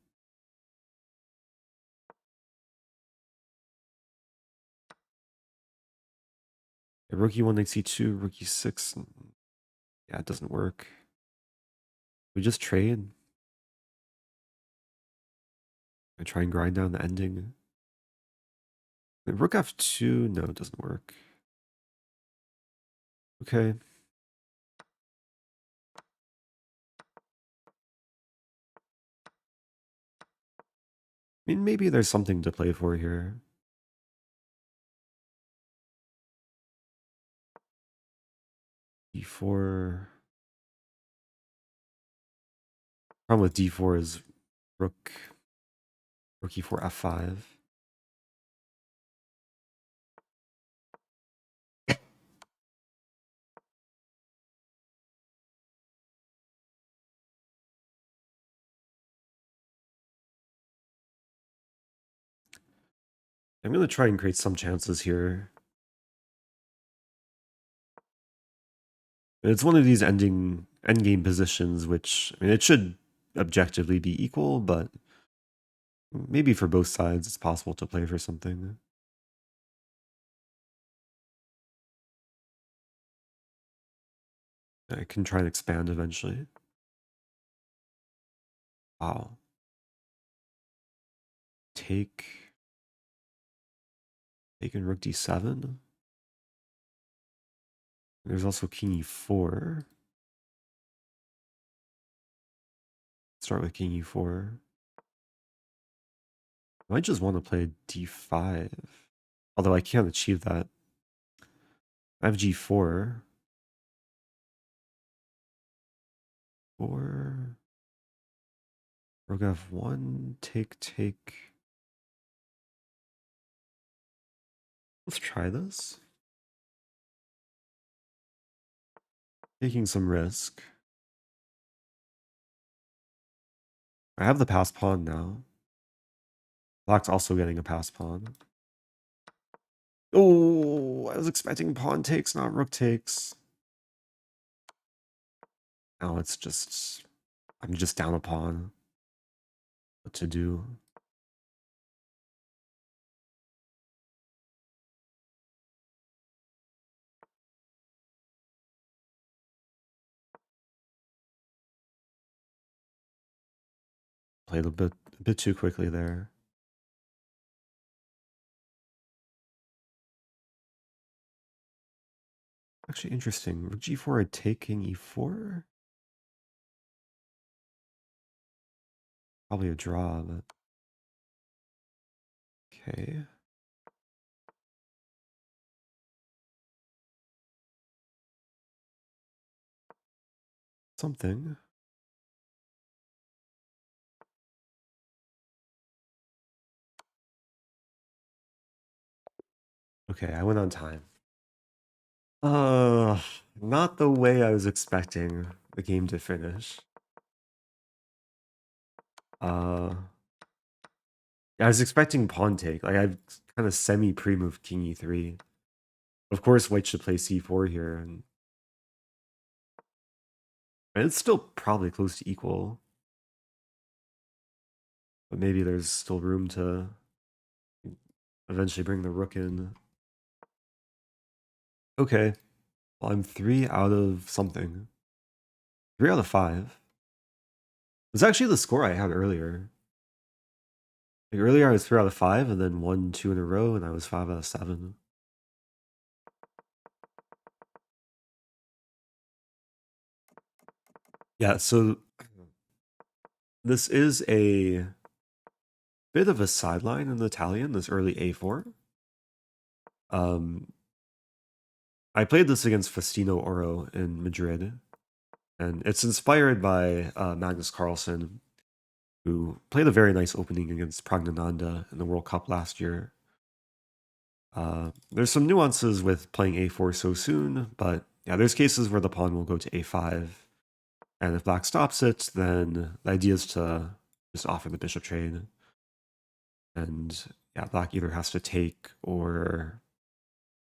Yeah, rook e1, knight c2, rook e6. Yeah, it doesn't work. We just trade. I try and grind down the ending. Rook f2, no, it doesn't work. Okay. I mean, maybe there's something to play for here. d4. Problem with d4 is rook e4, f5. I'm going to try and create some chances here. And it's one of these endgame positions, which, I mean, it should objectively be equal, but maybe for both sides, it's possible to play for something. I can try and expand eventually. Wow. Take and rook d7. There's also king e4. Start with king e4. I might just want to play d5. Although I can't achieve that. I have g4. 4. Rook f1. Take. Let's try this. Taking some risk. I have the pass pawn now. Black's also getting a pass pawn. Oh, I was expecting pawn takes, not rook takes. Now it's just, I'm just down a pawn. What to do? Played a bit too quickly there. Actually interesting. Rook g4 taking e4? Probably a draw, but okay. Something. Okay, I went on time. Not the way I was expecting the game to finish. I was expecting pawn take. Like, I kind of semi-pre-moved king e3. Of course, white should play c4 here, and it's still probably close to equal. But maybe there's still room to eventually bring the rook in. Okay, well, I'm 3 out of something. 3 out of 5. It's actually the score I had earlier. Like earlier I was 3 out of 5, and then 1, 2 in a row, and I was 5 out of 7. Yeah, so this is a bit of a sideline in Italian, this early a4. I played this against Faustino Oro in Madrid, and it's inspired by Magnus Carlsen, who played a very nice opening against Pragnananda in the World Cup last year. There's some nuances with playing a4 so soon, but yeah, there's cases where the pawn will go to a5, and if black stops it, then the idea is to just offer the bishop trade. And yeah, black either has to take or...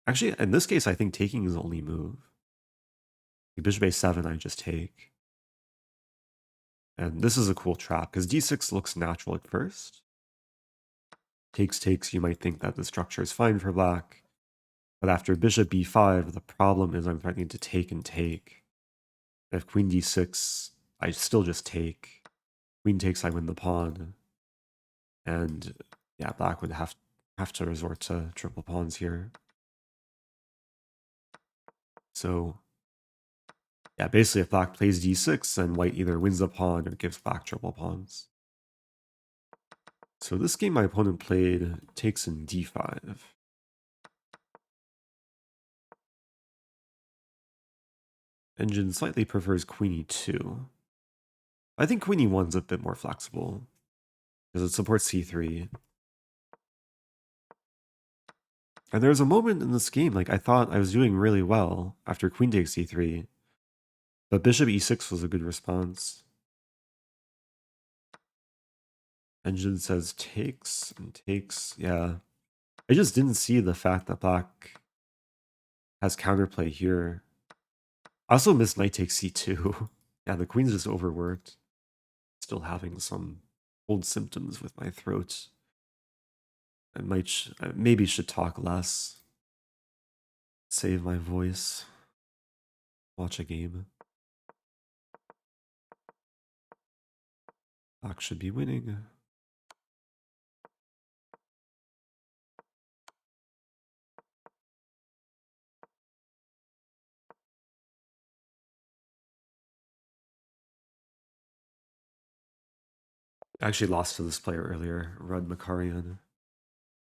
Actually, in this case, I think taking is the only move. Bishop a7, I just take. And this is a cool trap, because d6 looks natural at first. Takes, you might think that the structure is fine for black. But after bishop b5, the problem is I'm threatening to take and take. If queen d6, I still just take. Queen takes, I win the pawn. And yeah, black would have to resort to triple pawns here. So yeah, basically if black plays d6, then white either wins the pawn or gives black triple pawns. So this game my opponent played takes in d5. Engine slightly prefers queen e2. I think queen e1's a bit more flexible, because it supports c3. And there was a moment in this game, like I thought I was doing really well after queen takes c3, but bishop e6 was a good response. Engine says takes and takes, yeah. I just didn't see the fact that black has counterplay here. I also missed knight takes c2. Yeah, the queen's just overworked. Still having some old symptoms with my throat. I maybe should talk less. Save my voice. Watch a game. Black should be winning. I actually lost to this player earlier, Rud Makarian.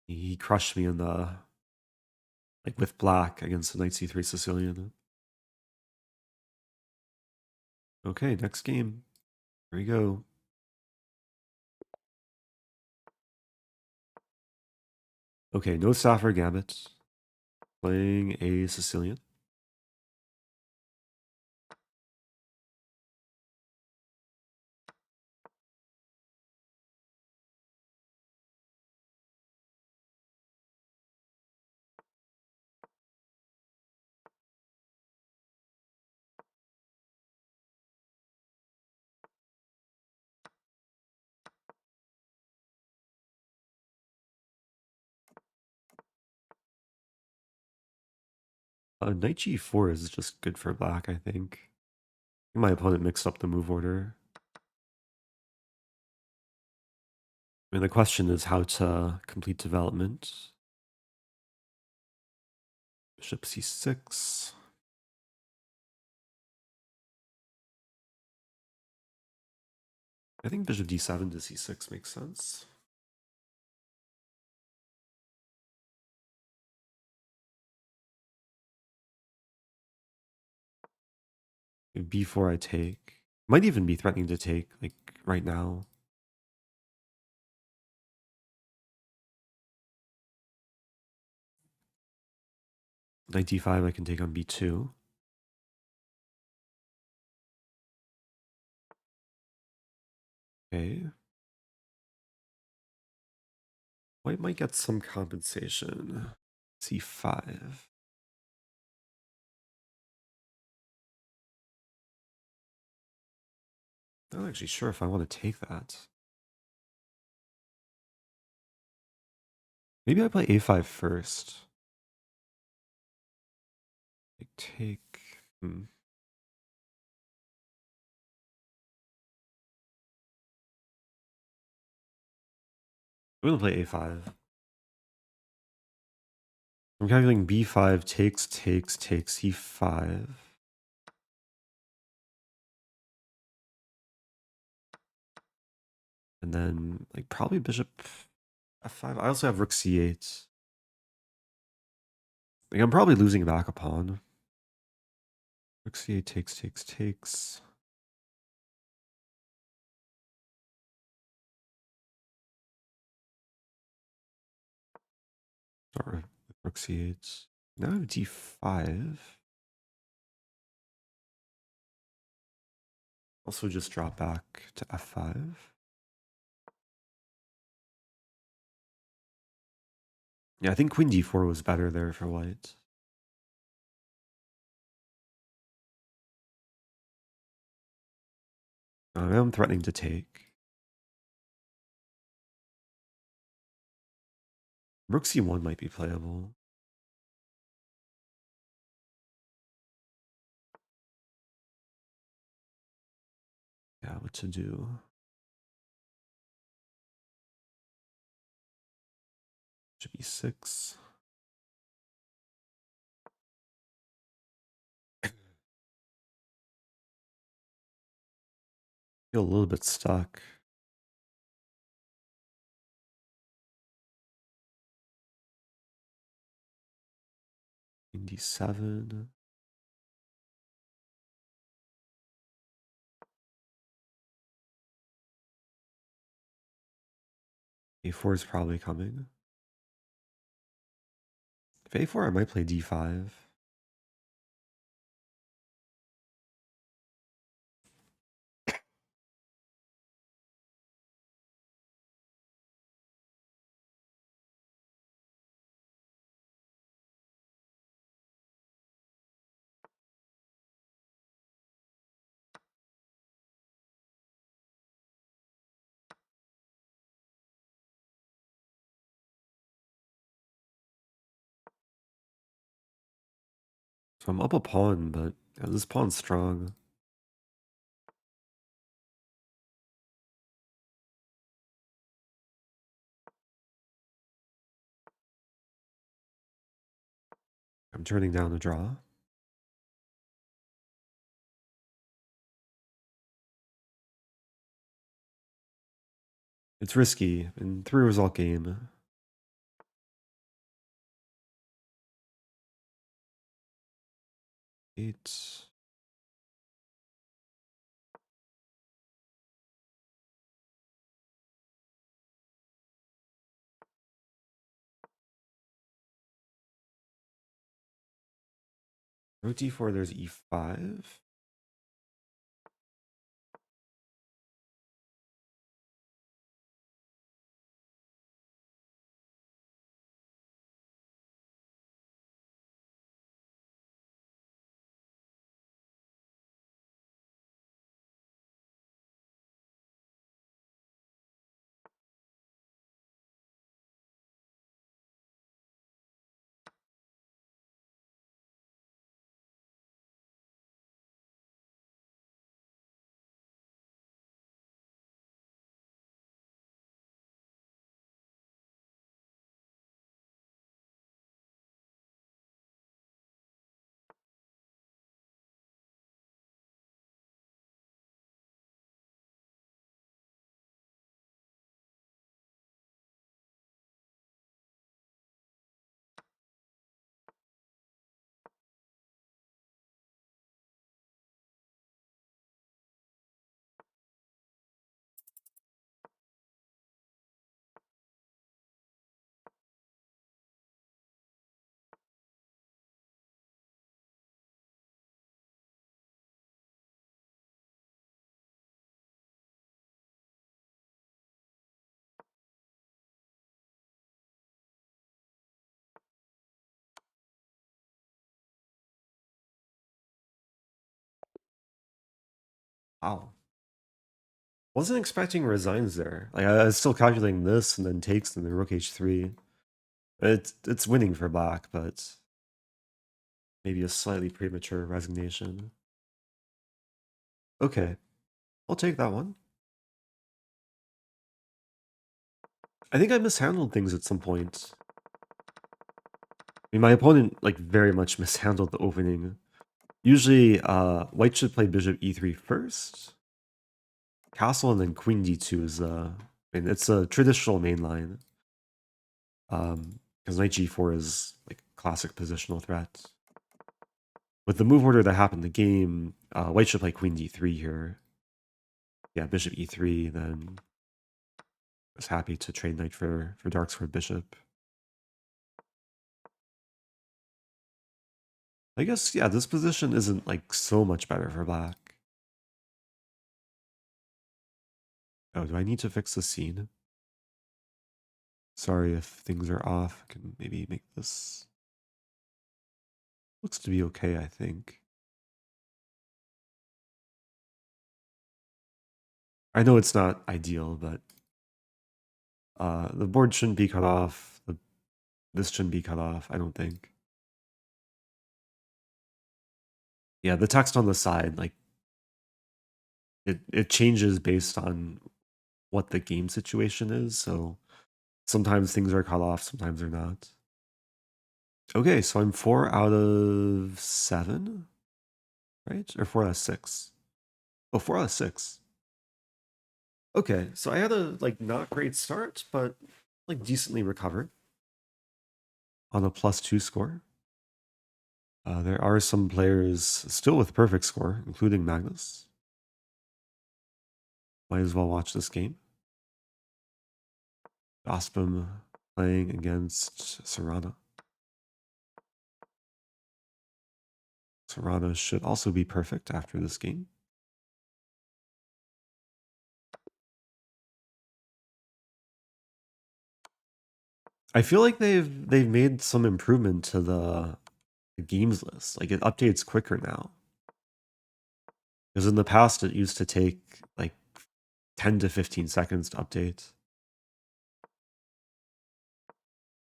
He crushed me in the, like with black against the knight c3 Sicilian. Okay, next game. Here we go. Okay, no Stafford Gambit. Playing a Sicilian. Knight g4 is just good for black, I think. My opponent mixed up the move order. I mean, the question is how to complete development. Bishop c6. I think bishop d7 to c6 makes sense. b4 I take. Might even be threatening to take, like, right now. Knight d5 I can take on b2. Okay. White might get some compensation. c5. I'm not actually sure if I want to take that. Maybe I play a5 first. Take. I'm gonna play a5. I'm calculating b5 takes e5. And then, like, probably bishop f5. I also have rook c8. Like, I'm probably losing back a pawn. Rook c8 takes. Start with rook c8. Now I have d5. Also just drop back to f5. Yeah, I think queen d4 was better there for white. I'm threatening to take. Rook c1 might be playable. Yeah, what to do? Bishop e6. Feel a little bit stuck. Queen d7. a4 is probably coming. If a4, I might play d5. So I'm up a pawn, but yeah, this pawn's strong. I'm turning down a draw. It's risky in 3-result game. Eight. Rook d4, there's e5. Wow. Wasn't expecting resigns there. Like I was still calculating this and then takes and then rook h3. It's winning for black, but maybe a slightly premature resignation. Okay, I'll take that one. I think I mishandled things at some point. I mean, my opponent like very much mishandled the opening. Usually, white should play bishop e3 first, castle, and then queen d2 is I mean, it's a traditional main line. Because knight g4 is like classic positional threat. With the move order that happened in the game, white should play queen d3 here. Yeah, bishop e3, then was happy to trade knight for dark squared bishop. I guess, yeah, this position isn't like so much better for black. Oh, do I need to fix the scene? Sorry if things are off. I can maybe make this... Looks to be okay, I think. I know it's not ideal, but the board shouldn't be cut off. This shouldn't be cut off, I don't think. Yeah, the text on the side, like, it changes based on what the game situation is, so sometimes things are cut off, sometimes they're not. Okay, so I'm 4 out of 7, right? Or 4 out of 6? Oh, 4 out of 6. Okay, so I had a like not great start, but like decently recovered on a +2 score. There are some players still with perfect score, including Magnus. Might as well watch this game. Ospim playing against Serrano. Serrano should also be perfect after this game. I feel like they've made some improvement to the games list. Like it updates quicker now. Because in the past it used to take like 10 to 15 seconds to update.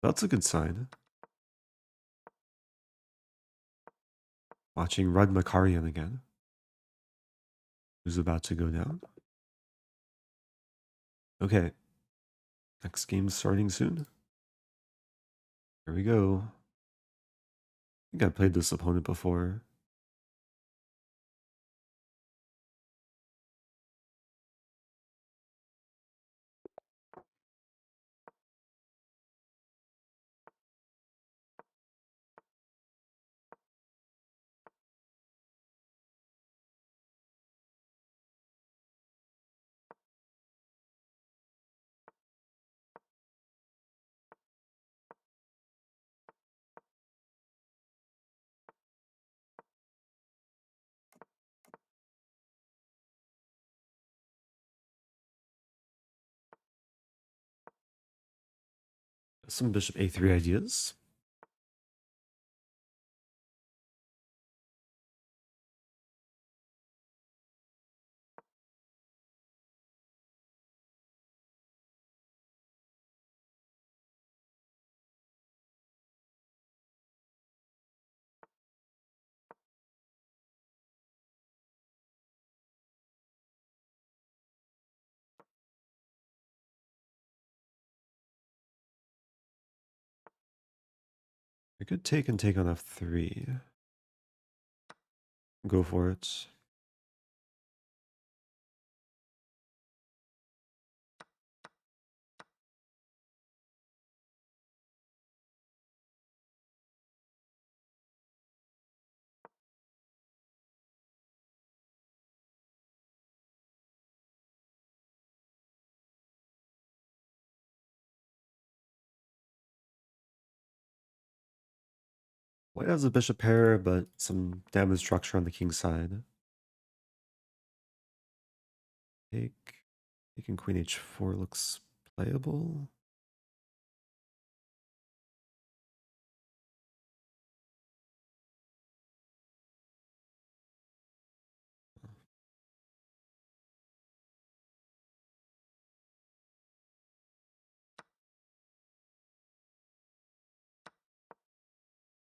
That's a good sign. Watching Rud Makarian again. Who's about to go down. Okay. Next game's starting soon. Here we go. I think I played this opponent before. Some bishop a3 ideas. I could take and take on f3. Go for it. White has a bishop pair, but some damage structure on the king side. Take. Taking queen h4 looks playable.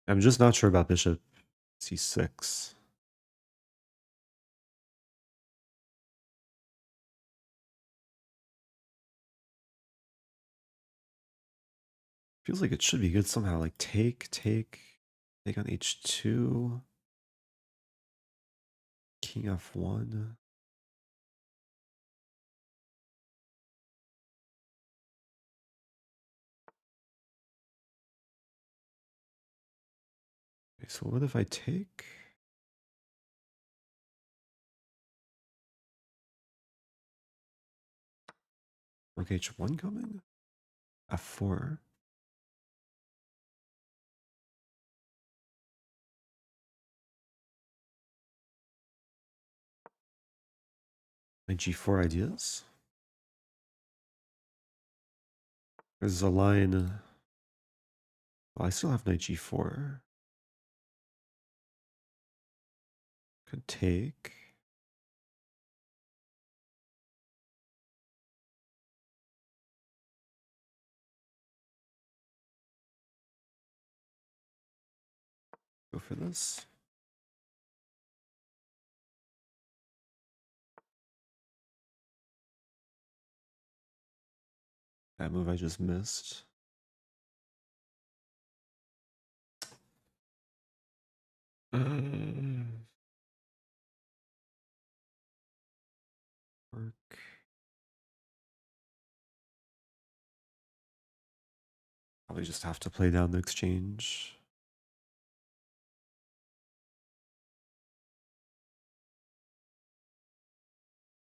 I'm just not sure about bishop c6. Feels like it should be good somehow. Like take on h2. King f1. Okay, so what if I take? Rook h1 coming? f4. My g4 ideas? There's a line. Oh, I still have knight g4. Could take. Go for this. That move I just missed. Work. Probably just have to play down the exchange.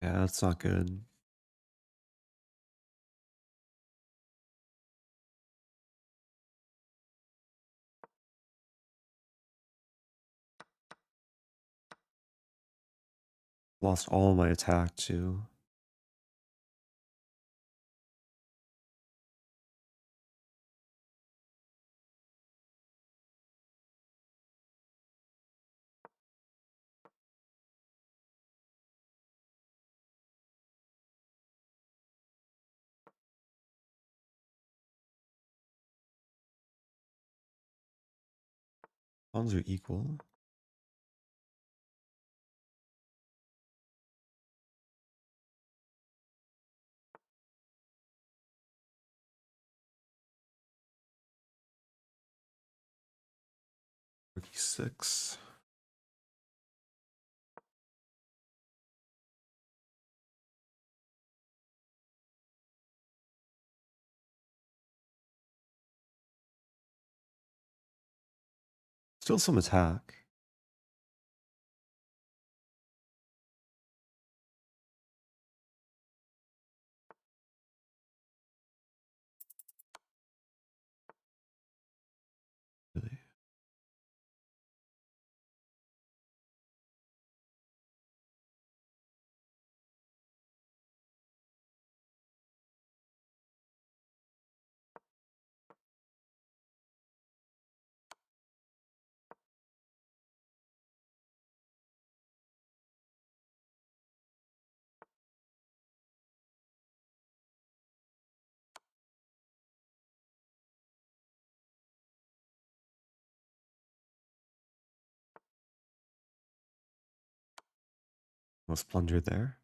Yeah, that's not good. Lost all my attack too. Pawns are equal. Rook e6. Still some attack. Really. Let's plunder there.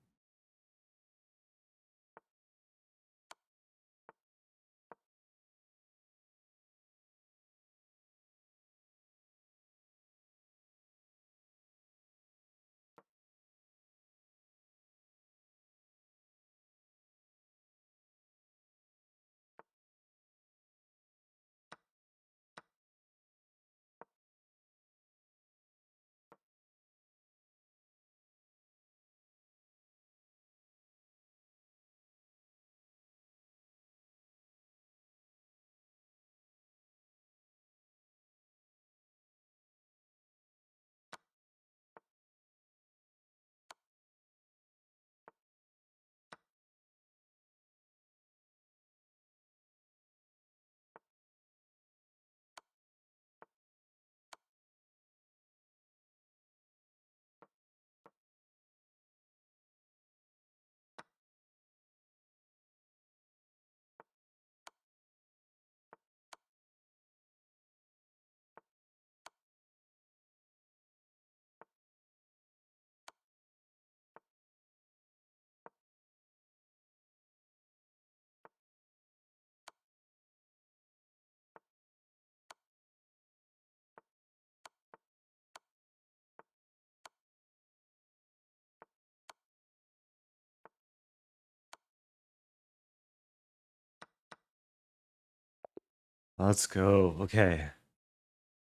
Let's go. Okay.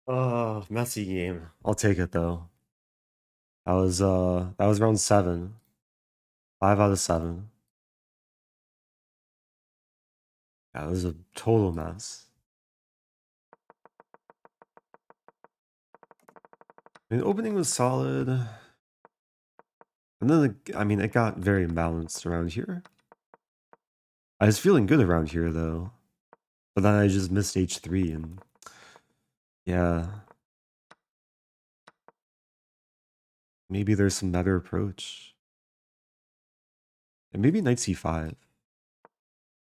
Oh, messy game. I'll take it though. That was round 7. 5 out of 7. That was a total mess. I mean, opening was solid. And then, I mean, it got very imbalanced around here. I was feeling good around here, though. But then I just missed h3, and... Yeah. Maybe there's some better approach. And maybe knight c5.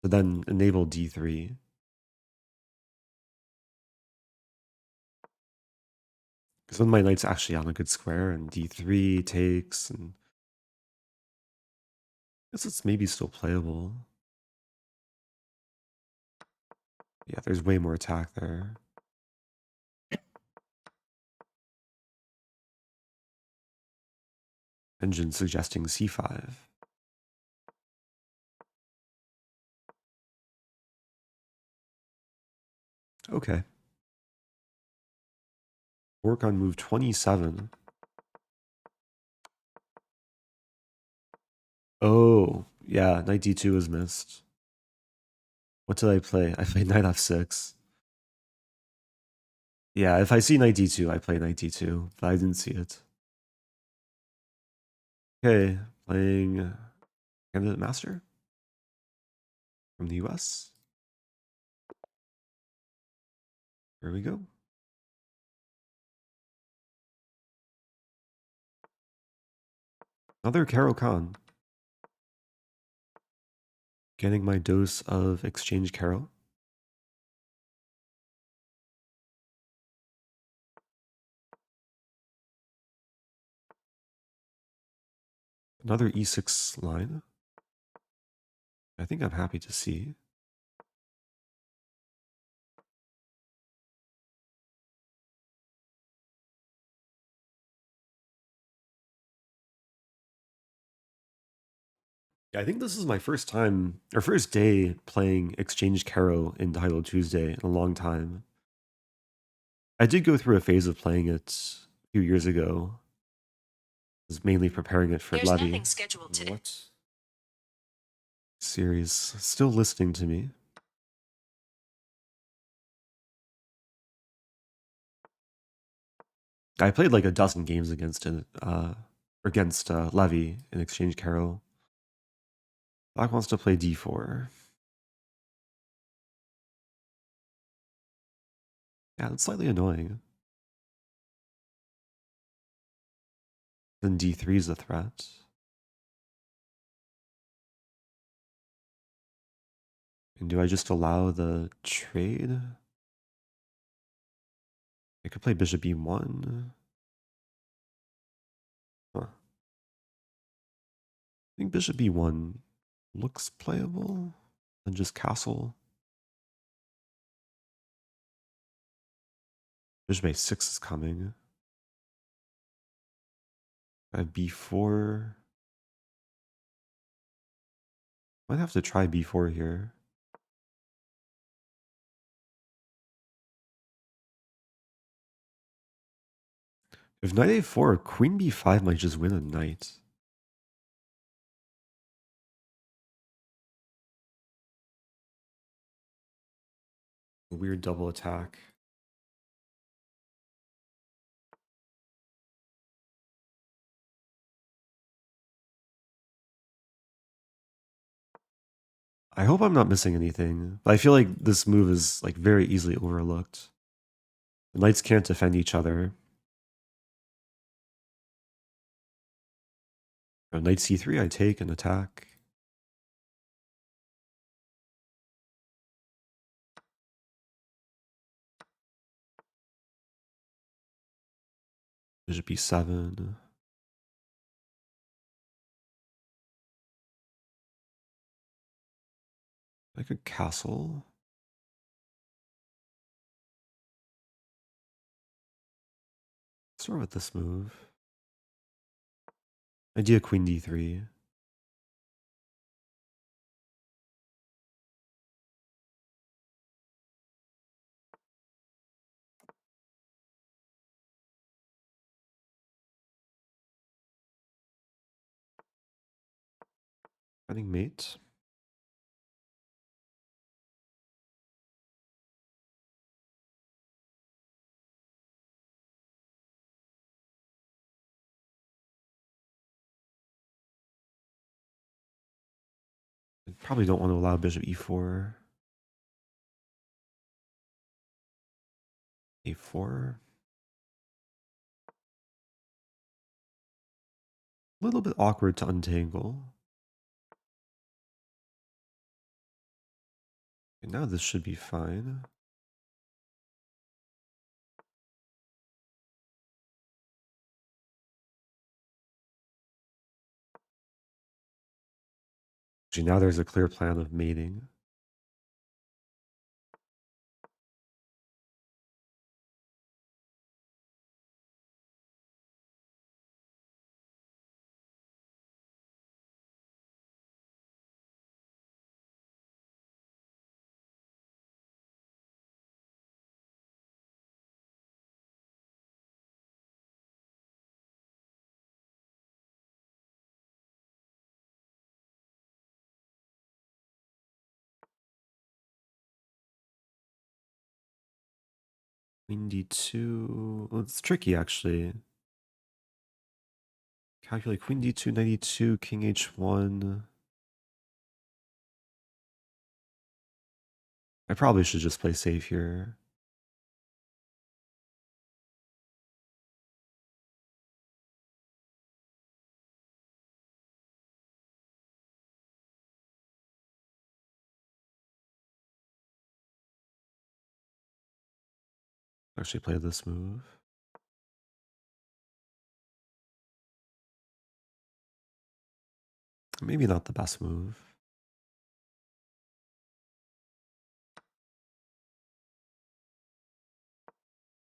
But then enable d3. Because then my knight's actually on a good square, and d3 takes, and... I guess it's maybe still playable. Yeah, there's way more attack there. Engine suggesting c5. Okay. Work on move 27. Oh, yeah, knight d2 was missed. What did I play? I played knight f6. Yeah, if I see knight d2, I play knight d2, but I didn't see it. Okay, playing Candidate Master from the US. Here we go. Another Caro-Kann. Getting my dose of exchange Caro. Another e6 line. I think I'm happy to see. Yeah, I think this is my first time, or first day playing Exchange Caro in Title Tuesday in a long time. I did go through a phase of playing it a few years ago. I was mainly preparing it for There's Levy. nothing scheduled today. What? Series still listening to me. I played like a dozen games against it, Levy in Exchange Caro. Black wants to play d4. Yeah, that's slightly annoying. Then d3 is a threat. And do I just allow the trade? I could play bishop e1. Huh. think bishop b1 looks playable. And just castle. Bishop a6 is coming. I have b4. Might have to try b4 here. If knight a4, queen b5 might just win a knight. A weird double attack. I hope I'm not missing anything, but I feel like this move is like very easily overlooked. The knights can't defend each other. Knight c3, I take and attack. Bishop b7. I could castle. Start with this move. Idea queen d3. Running mate. I probably don't want to allow bishop e4. a4. A little bit awkward to untangle. And now this should be fine. Actually, now there's a clear plan of mating. Queen d2. Well, it's tricky, actually. Calculate queen d2, knight e2, king h1. I probably should just play safe here. Actually play this move. Maybe not the best move.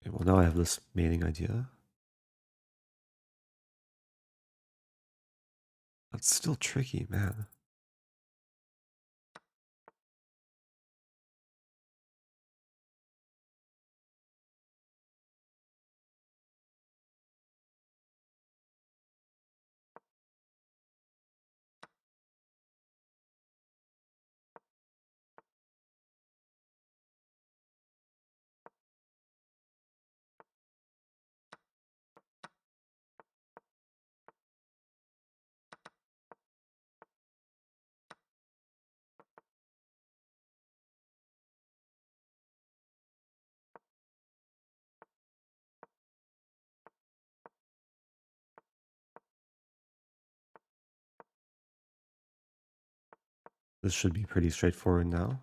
Okay, well, now I have this mating idea. That's still tricky, man. This should be pretty straightforward now.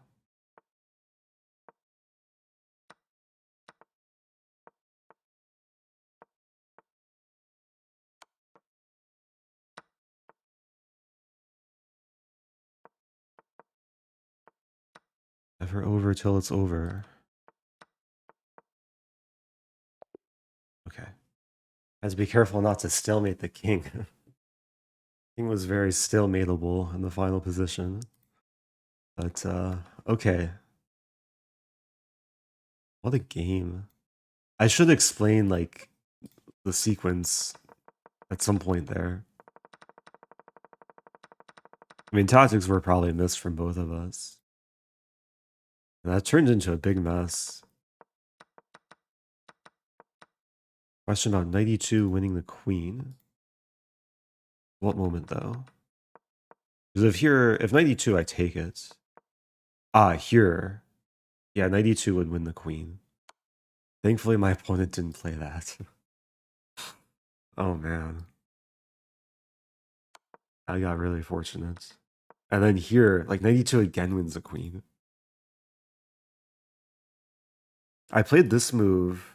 Never over till it's over. Okay. Has to be careful not to stalemate the king. King was very stalemateable in the final position. But, okay. What a game. I should explain, like, the sequence at some point there. I mean, tactics were probably missed from both of us. And that turned into a big mess. Question about 92 winning the queen. What moment, though? Because if 92, I take it. Ah, here. Yeah, 92 would win the queen. Thankfully, my opponent didn't play that. Oh, man. I got really fortunate. And then here, like 92 again wins the queen. I played this move.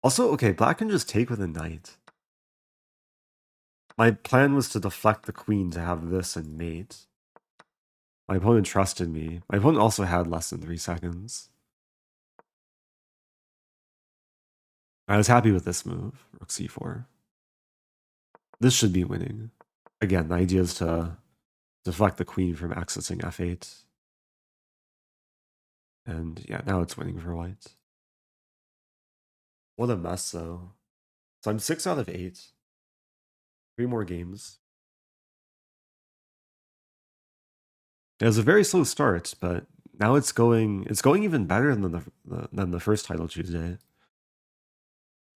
Also, okay, black can just take with a knight. My plan was to deflect the queen to have this and mate. My opponent trusted me. My opponent also had less than 3 seconds. I was happy with this move, rook c4. This should be winning. Again, the idea is to deflect the queen from accessing f8. And yeah, now it's winning for white. What a mess, though. So I'm 6 out of 8. 3 more games. It was a very slow start, but now it's going even better than the first title Tuesday.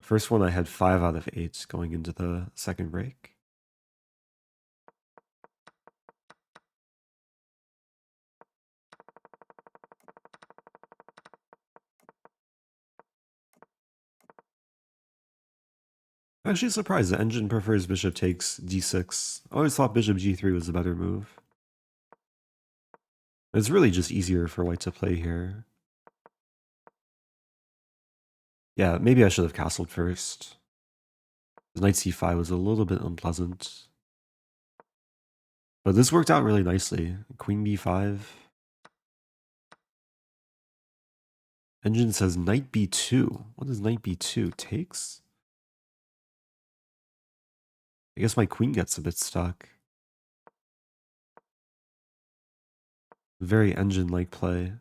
First one I had 5 out of 8 going into the second break. I'm actually surprised the engine prefers bishop takes d6. I always thought bishop g3 was a better move. It's really just easier for white to play here. Yeah, maybe I should have castled first. Knight c5 was a little bit unpleasant. But this worked out really nicely. Queen b5. Engine says knight b2. What is knight b2? Takes? I guess my queen gets a bit stuck. Very engine-like play.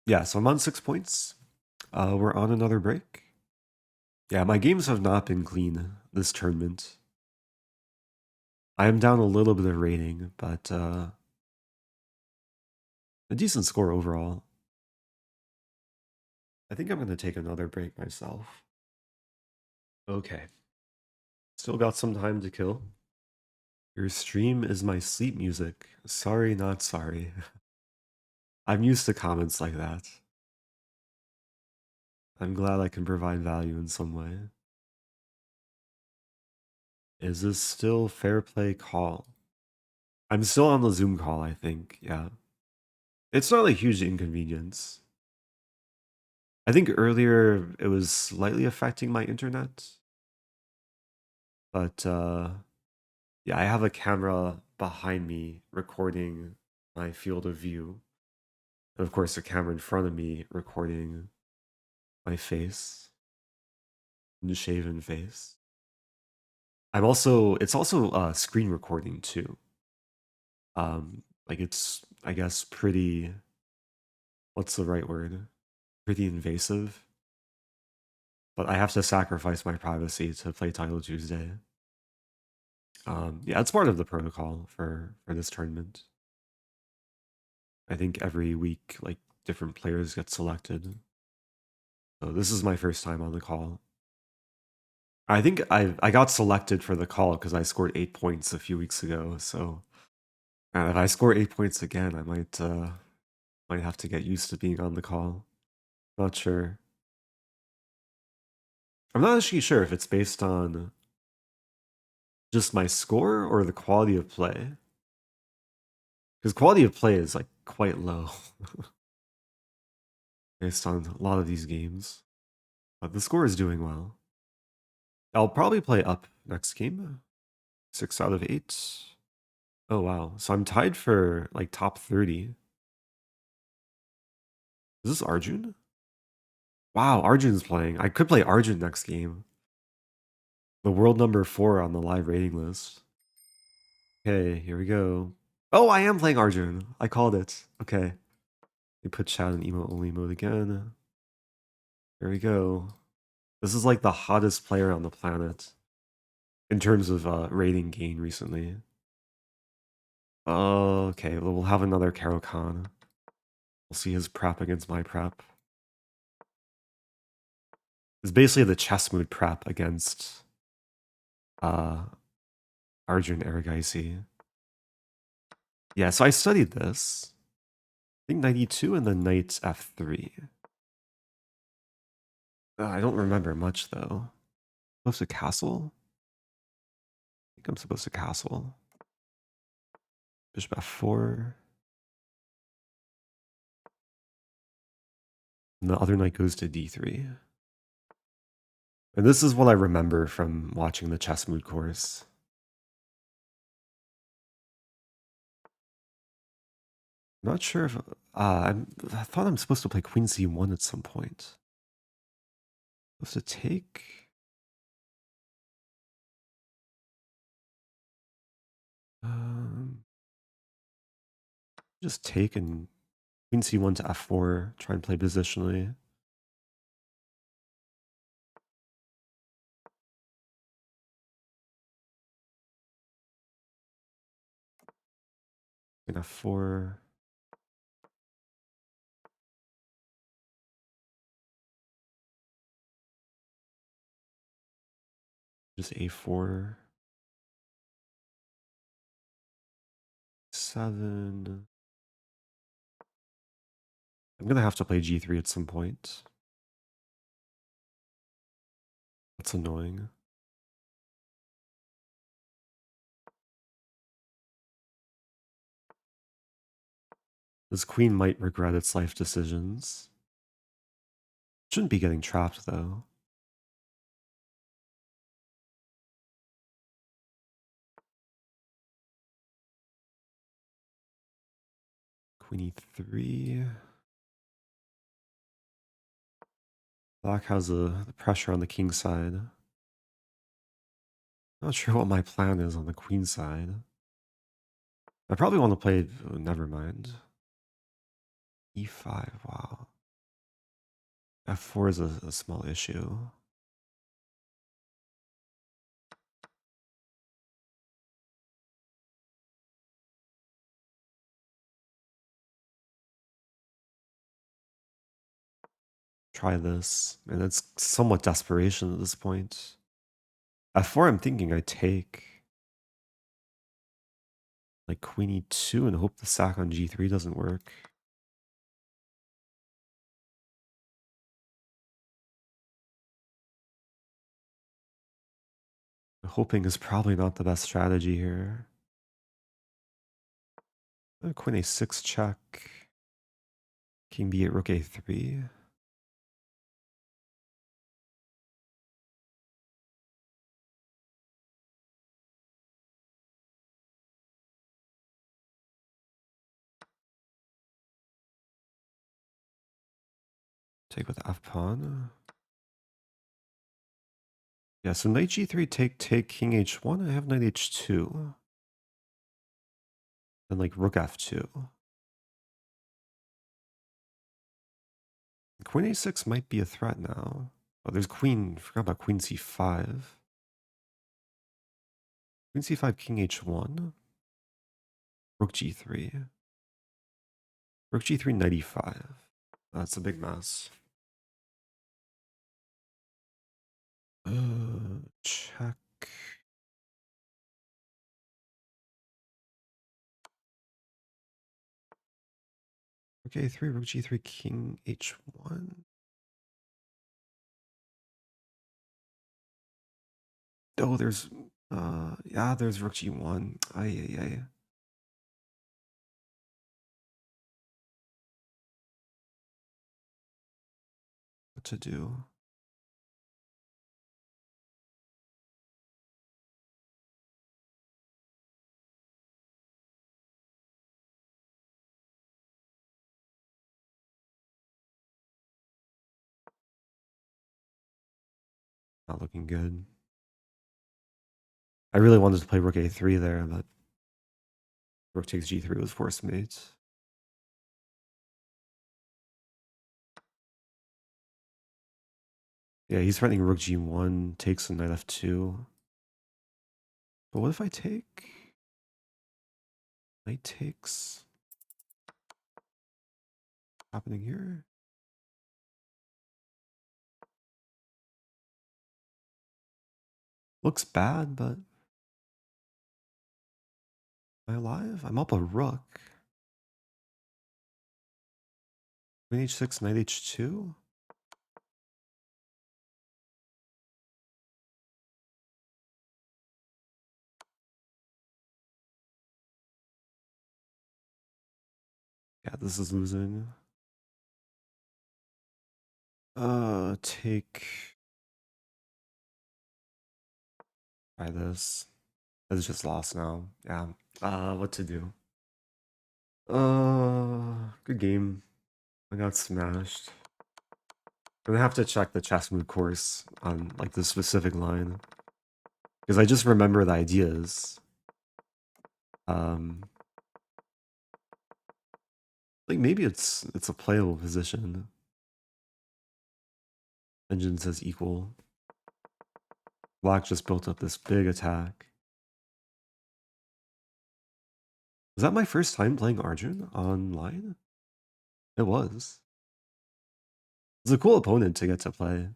Yeah, so I'm on 6 points. We're on another break. Yeah, my games have not been clean this tournament. I am down a little bit of rating, but a decent score overall. I think I'm going to take another break myself. Okay. Still got some time to kill. Your stream is my sleep music. Sorry, not sorry. I'm used to comments like that. I'm glad I can provide value in some way. Is this still fair play call? I'm still on the Zoom call, I think, yeah. It's not a huge inconvenience. I think earlier it was slightly affecting my internet. But yeah, I have a camera behind me recording my field of view. And of course, a camera in front of me recording my face, the shaven face. It's also screen recording too. Like it's, I guess, pretty, what's the right word? Pretty invasive. But I have to sacrifice my privacy to play Title Tuesday. Yeah, it's part of the protocol for this tournament. I think every week, like, different players get selected. So this is my first time on the call. I think I got selected for the call because I scored 8 points a few weeks ago. So if I score 8 points again, I might have to get used to being on the call. Not sure. I'm not actually sure if it's based on just my score or the quality of play. Because quality of play is like quite low based on a lot of these games. But the score is doing well. I'll probably play up next game. 6 out of 8. Oh, wow. So I'm tied for like top 30. Is this Arjun? Wow, Arjun's playing. I could play Arjun next game. The world number 4 on the live rating list. Okay, here we go. Oh, I am playing Arjun. I called it. Okay. Let me put chat in emo only mode again. There we go. This is like the hottest player on the planet in terms of rating gain recently. Okay, well, we'll have another Caro-Kann. We'll see his prep against my prep. It's basically the chess mood prep against Arjun Erigaisi. Yeah, so I studied this. I think 92 and then knight f3. I don't remember much though. Supposed to castle? I think I'm supposed to castle. Bishop f4. And the other knight goes to d3. And this is what I remember from watching the chess mood course. I'm not sure if I thought I'm supposed to play queen c1 at some point. Supposed to take. Just take and queen c1 to f4. Try and play positionally. And f4. Just a4. 7. I'm gonna have to play g3 at some point. That's annoying. This queen might regret its life decisions. Shouldn't be getting trapped though. Queen e3. Black has the pressure on the king side. Not sure what my plan is on the queen side. I probably want to play. Oh, never mind. e5. Wow. f4 is a small issue. Try this. And it's somewhat desperation at this point. f4, I'm thinking I take. Like queen e2 and hope the sack on g3 doesn't work. Hoping is probably not the best strategy here. Queen a6 check. King b8, rook a3. Take with f pawn. Yeah, so knight g3, take king h1. I have knight h2. Then like rook f2. Queen a6 might be a threat now. Oh, there's queen. Forgot about queen c5. Queen c5, king h1. Rook g3. Rook g3, knight e5. That's a big mess. Check. Rook a3, rook g3, king h1. Oh, there's yeah, there's rook g1. Ay. What to do? Not looking good. I really wanted to play rook a3 there, but rook takes g3 was forced mate. Yeah, he's threatening rook g1, takes on knight f2. But what if I take? Knight takes. What's happening here? Looks bad, but am I alive? I'm up a rook. Queen h6, knight h2? Yeah, this is losing. Take. Try this. This is just lost now. Yeah. What to do? Good game. I got smashed. I'm gonna have to check the chess move course on like the specific line. Because I just remember the ideas. Like maybe it's a playable position. Engine says equal. Black just built up this big attack. Was that my first time playing Arjun online? It was. It's a cool opponent to get to play.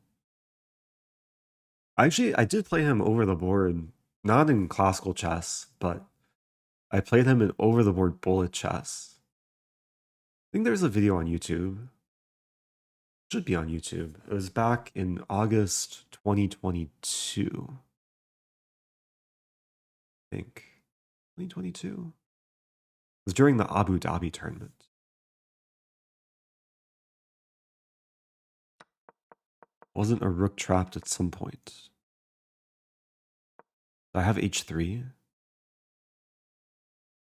Actually, I did play him over the board, not in classical chess, but I played him in over the board bullet chess. I think there's a video on YouTube. Should be on YouTube. It was back in August 2022. I think. 2022? It was during the Abu Dhabi tournament. Wasn't a rook trapped at some point? I have h3.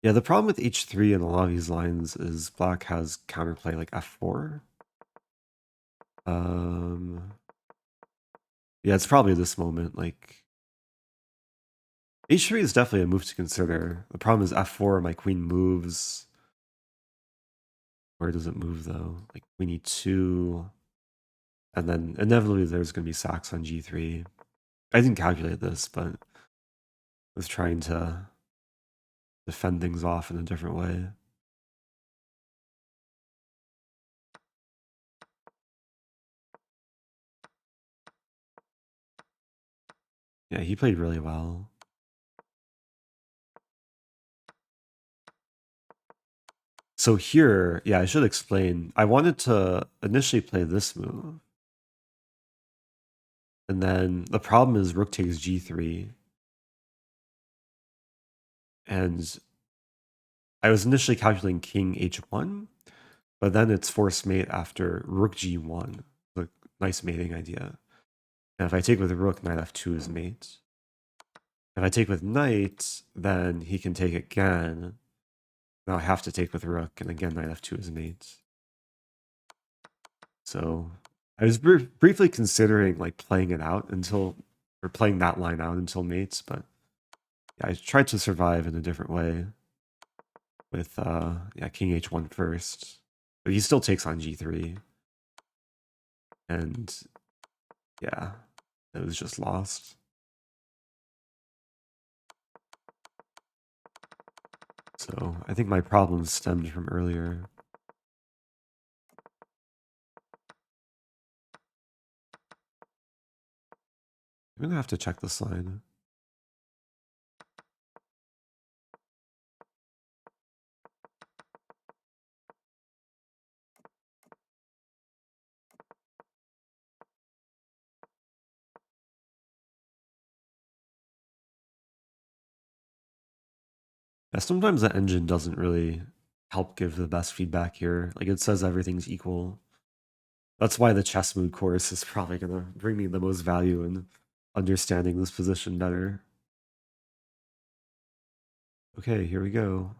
Yeah, the problem with h3 in a lot of these lines is black has counterplay like f4. Yeah, it's probably this moment. Like h3 is definitely a move to consider. The problem is f4, my queen moves. Where does it move though? Like queen e2. And then inevitably there's going to be sacks on g3. I didn't calculate this, but I was trying to defend things off in a different way. Yeah, he played really well. So here, yeah, I should explain. I wanted to initially play this move. And then the problem is rook takes g3. And I was initially calculating king h1, but then it's forced mate after rook g1. Like, nice mating idea. And if I take with rook, knight f2 is mate. If I take with knight, then he can take again. Now I have to take with rook, and again, knight f2 is mate. So I was briefly considering like playing it out until, or playing that line out until mates, but yeah, I tried to survive in a different way with yeah, king h1 first. But he still takes on g3. And yeah, it was just lost. So I think my problems stemmed from earlier. I'm gonna have to check this line. Yeah, sometimes the engine doesn't really help give the best feedback here. Like it says everything's equal. That's why the chess mood course is probably gonna bring me the most value in understanding this position better. Okay, here we go.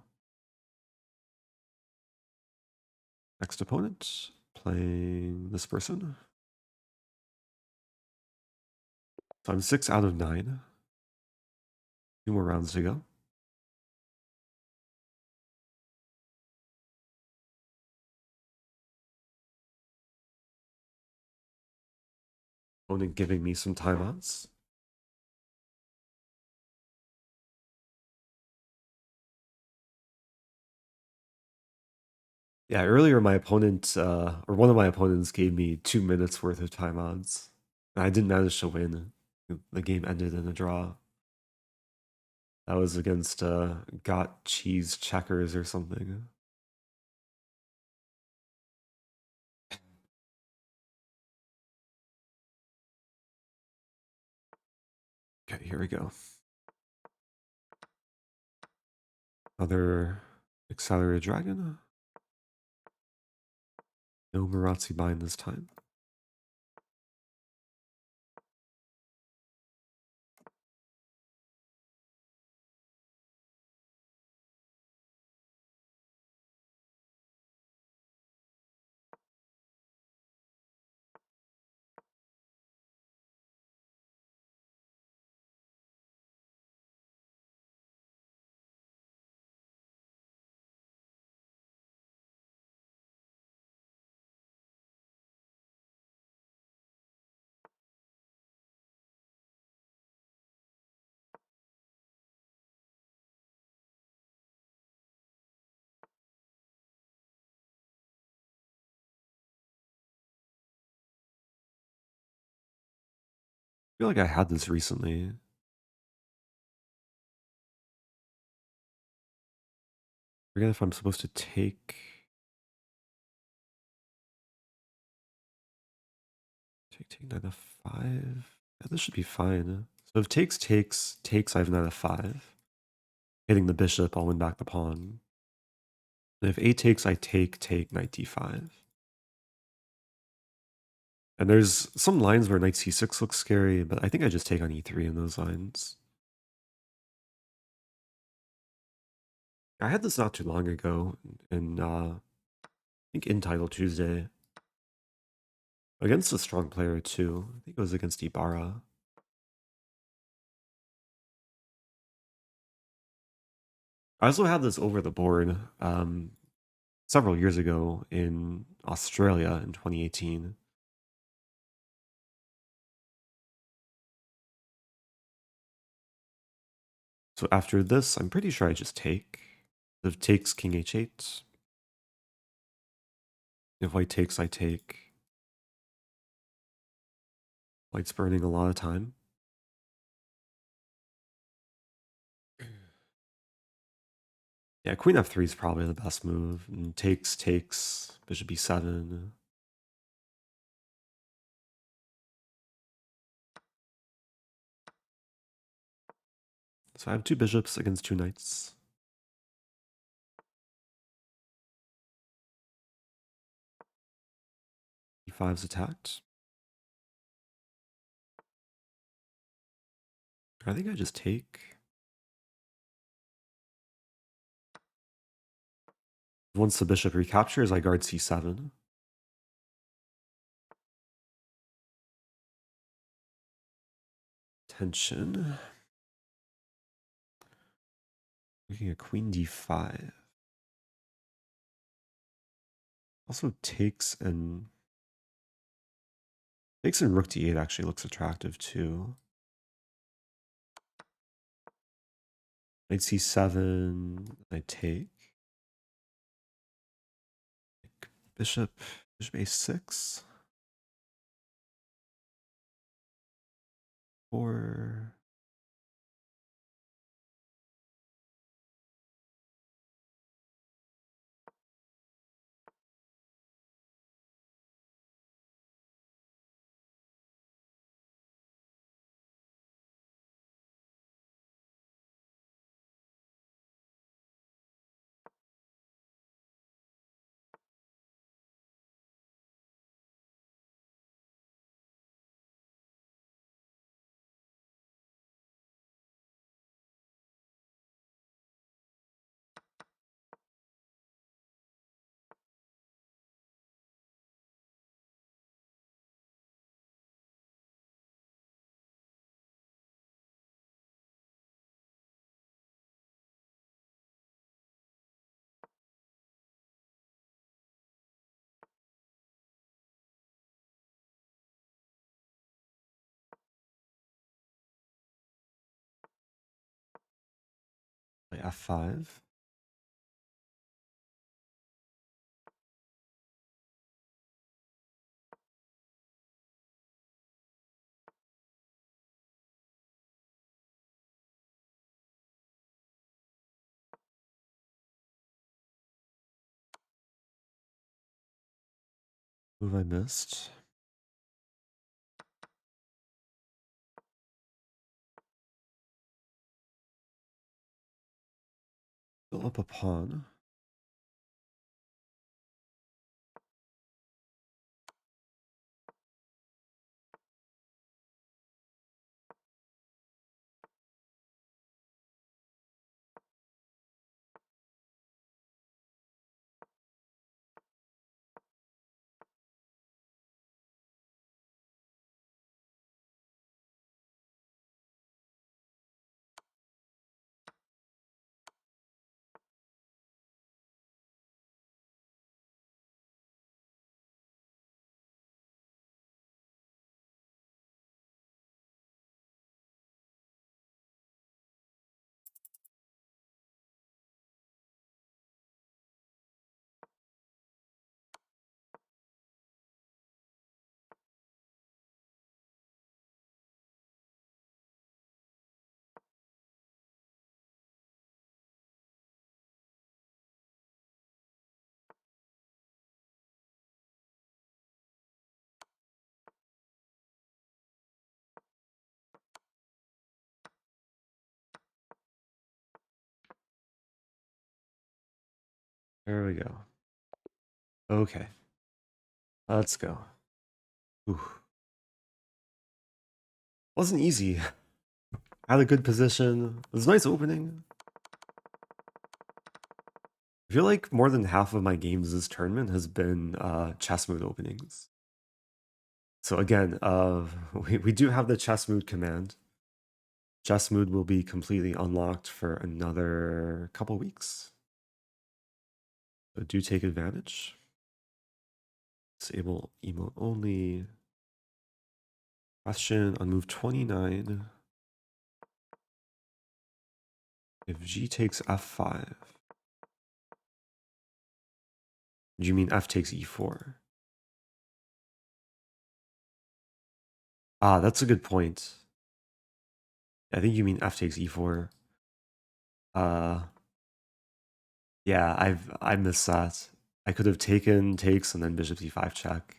Next opponent, playing this person. So I'm 6 out of 9. 2 more rounds to go. Opponent giving me some timeouts. Yeah, earlier my opponent, or one of my opponents gave me 2 minutes worth of timeouts. And I didn't manage to win. The game ended in a draw. That was against GotCheeseCheckers or something. Okay, here we go. Another Accelerated Dragon. No Marazzi bind this time. I feel like I had this recently. Forget if I'm supposed to take knight f5. Yeah, this should be fine. So if takes, I have knight f5. Hitting the bishop, I'll win back the pawn. And if a takes, I take knight d5. And there's some lines where knight c6 looks scary, but I think I just take on e3 in those lines. I had this not too long ago in, I think in Title Tuesday. Against a strong player too. I think it was against Ibarra. I also had this over the board several years ago in Australia in 2018. So after this, I'm pretty sure I just take. If takes king h8. If white takes, I take. White's burning a lot of time. Yeah, queen f3 is probably the best move. And takes, bishop e7. So I have 2 bishops against 2 knights. e5's attacked. I think I just take. Once the bishop recaptures, I guard c7. Tension. Looking at queen d5. Also takes and rook d8 actually looks attractive too. Knight c7, I take. Bishop a6. Or f5. Move I missed. Fill up a pawn. There we go. Okay. Let's go. Ooh. Wasn't easy. Had a good position. It was a nice opening. I feel like more than half of my games this tournament has been chess mood openings. So again, we do have the chess mood command. Chess mood will be completely unlocked for another couple weeks. So do take advantage. Disable emote only. Question on move 29. If G takes f5, do you mean f takes e4? Ah, that's a good point. I think you mean f takes e4. Yeah, I missed that. I could have taken takes and then bishop e5 check.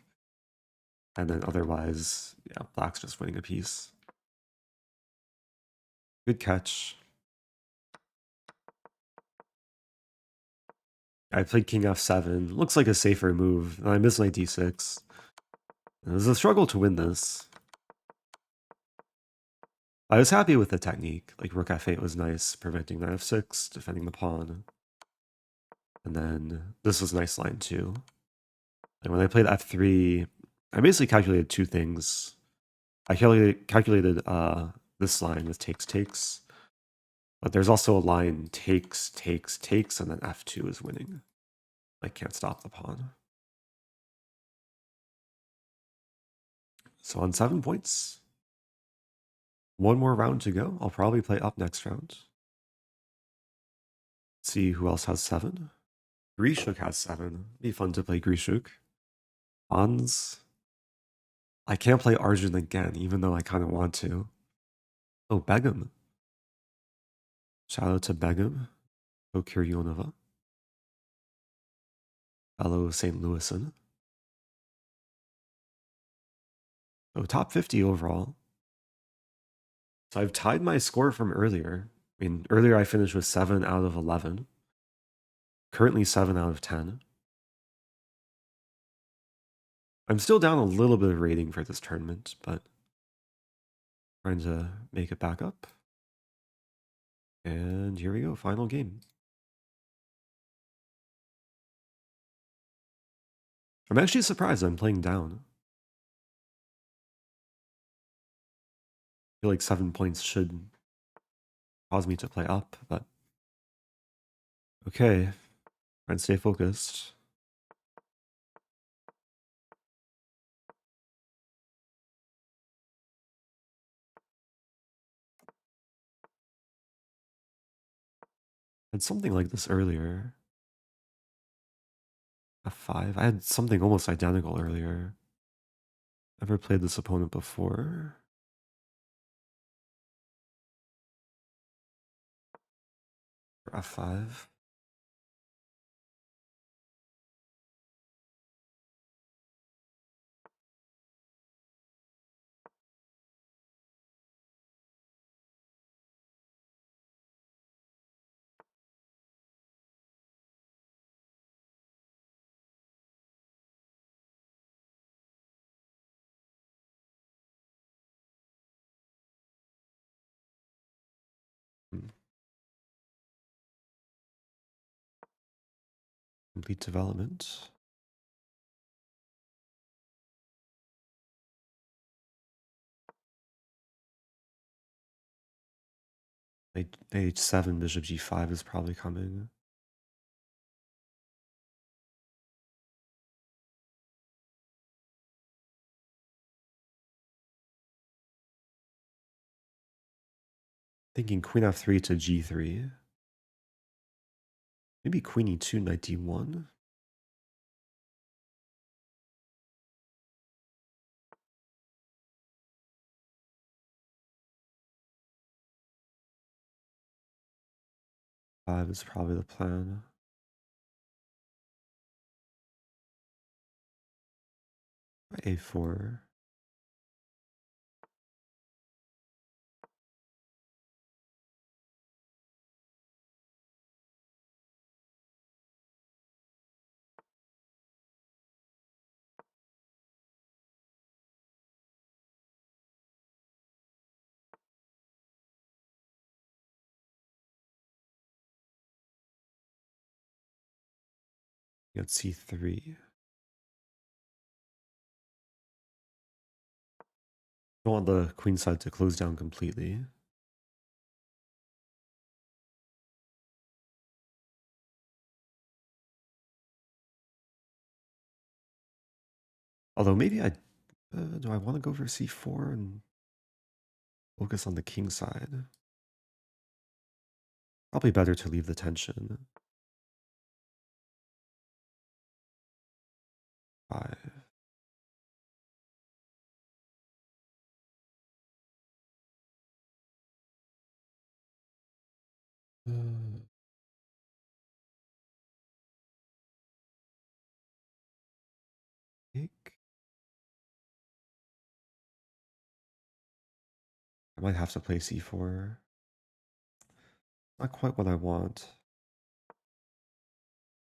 And then otherwise, yeah, black's just winning a piece. Good catch. I played king f7. Looks like a safer move. And I missed knight d6. It was a struggle to win this. I was happy with the technique. Like rook f8 was nice, preventing knight f6, defending the pawn. And then this was a nice line too. Like when I played f3, I basically calculated two things. I calculated this line with takes, takes. But there's also a line takes, takes, takes, and then f2 is winning. I can't stop the pawn. So on 7 points, one more round to go. I'll probably play up next round. See who else has 7. Grishuk has 7. Be fun to play Grishuk. Hans. I can't play Arjun again, even though I kind of want to. Oh, Begum. Shout out to Begum. Okiryonova. Fellow St. Louisan. Oh, top 50 overall. So I've tied my score from earlier. I mean, earlier I finished with 7 out of 11. Currently 7 out of 10. I'm still down a little bit of rating for this tournament, but trying to make it back up. And here we go, final game. I'm actually surprised I'm playing down. I feel like 7 points should cause me to play up, but okay. Try and stay focused. had something like this earlier. F5. I had something almost identical earlier. Never played this opponent before. For F5. Complete development. H7, bishop g5 is probably coming. Thinking queen f3 to g3. Maybe queen e2, knight d1. Five is probably the plan. A4. You got c3. Don't want the queen side to close down completely. Although maybe do I want to go for c4 and focus on the king side? Probably better to leave the tension. 5. Take. I might have to play c4. Not quite what I want.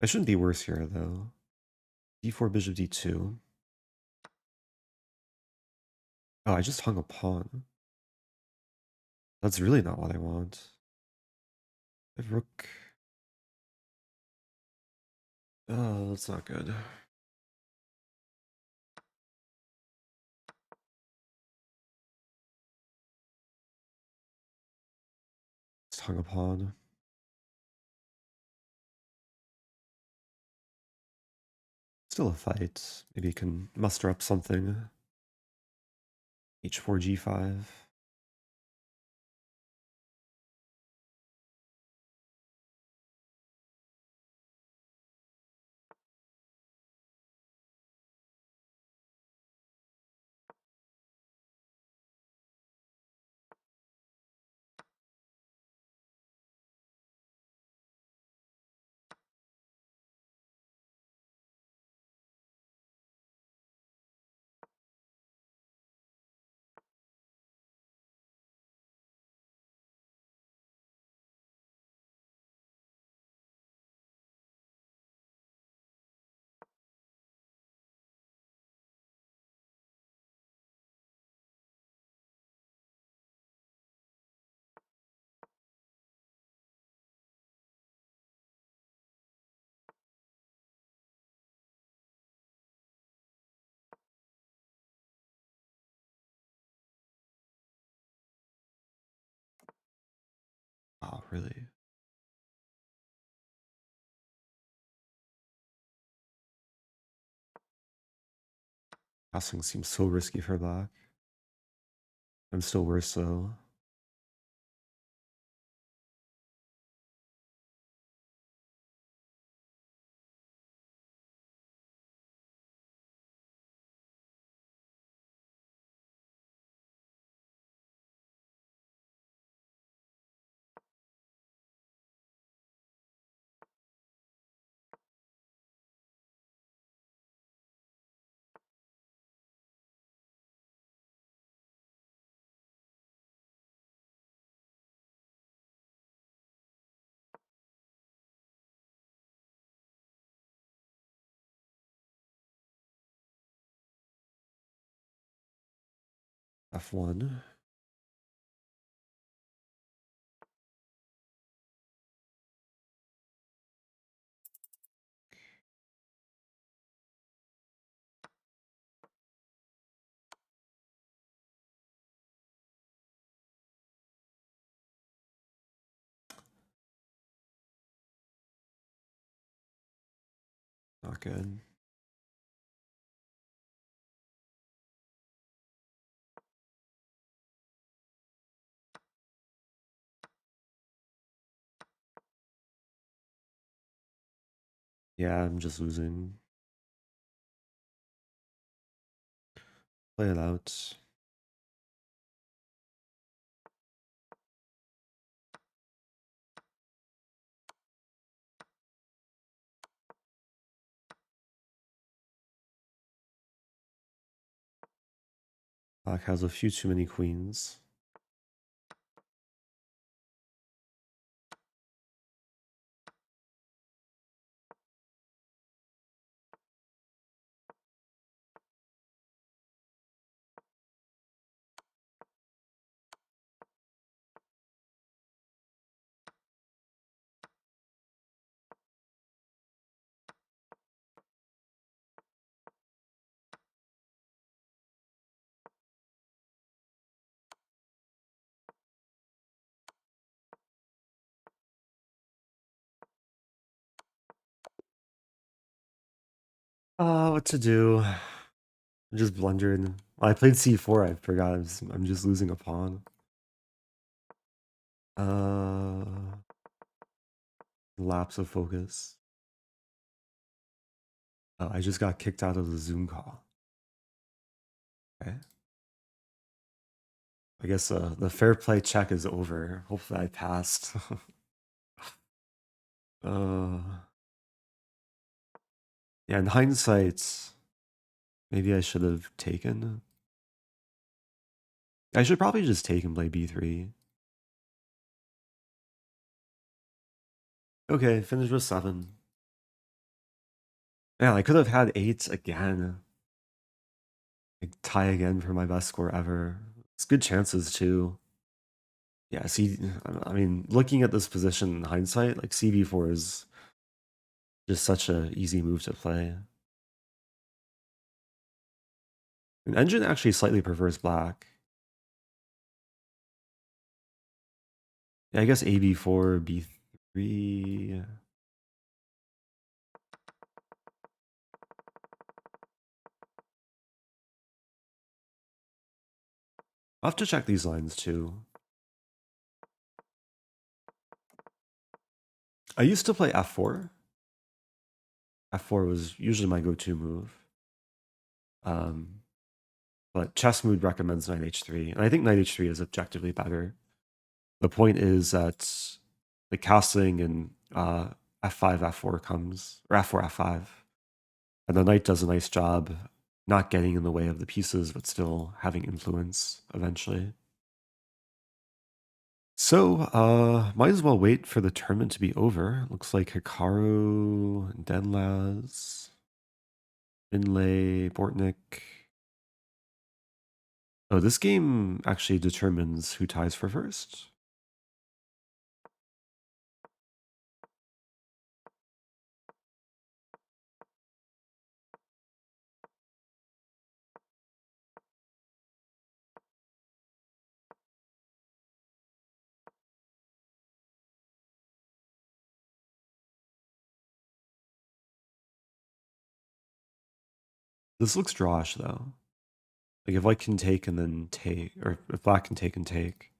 It shouldn't be worse here, though. d4, bishop d2. Oh, I just hung a pawn. That's really not what I want. I have rook. Oh, that's not good. Just hung a pawn. Still a fight. Maybe you can muster up something. h4, g5. Oh, really? Passing seems so risky for black. I'm still worse, though. F1. Not good. Yeah, I'm just losing. Play it out. Black has a few too many queens. What to do? I just blundered. Well, I played c4. I forgot. I'm just losing a pawn. Lapse of focus. Oh, I just got kicked out of the Zoom call. Okay. I guess the fair play check is over. Hopefully I passed. Yeah, in hindsight, maybe I should have taken. I should probably just take and play b3. Okay, finish with 7. Yeah, I could have had 8 again. Like, tie again for my best score ever. It's good chances too. Yeah, see, I mean, looking at this position in hindsight, like cb4 is just such an easy move to play. And engine actually slightly prefers black. Yeah, I guess ab4, b3. I'll have to check these lines too. I used to play f4. f4 was usually my go-to move. But chess mood recommends knight h3, and I think knight h3 is objectively better. The point is that the castling in f5, f4 comes, or f4, f5, and the knight does a nice job not getting in the way of the pieces, but still having influence eventually. So, might as well wait for the tournament to be over. Looks like Hikaru, Denlaz, Finlay, Bortnik. Oh, this game actually determines who ties for first. This looks drawish though. Like if white can take and then take, or if black can take and take.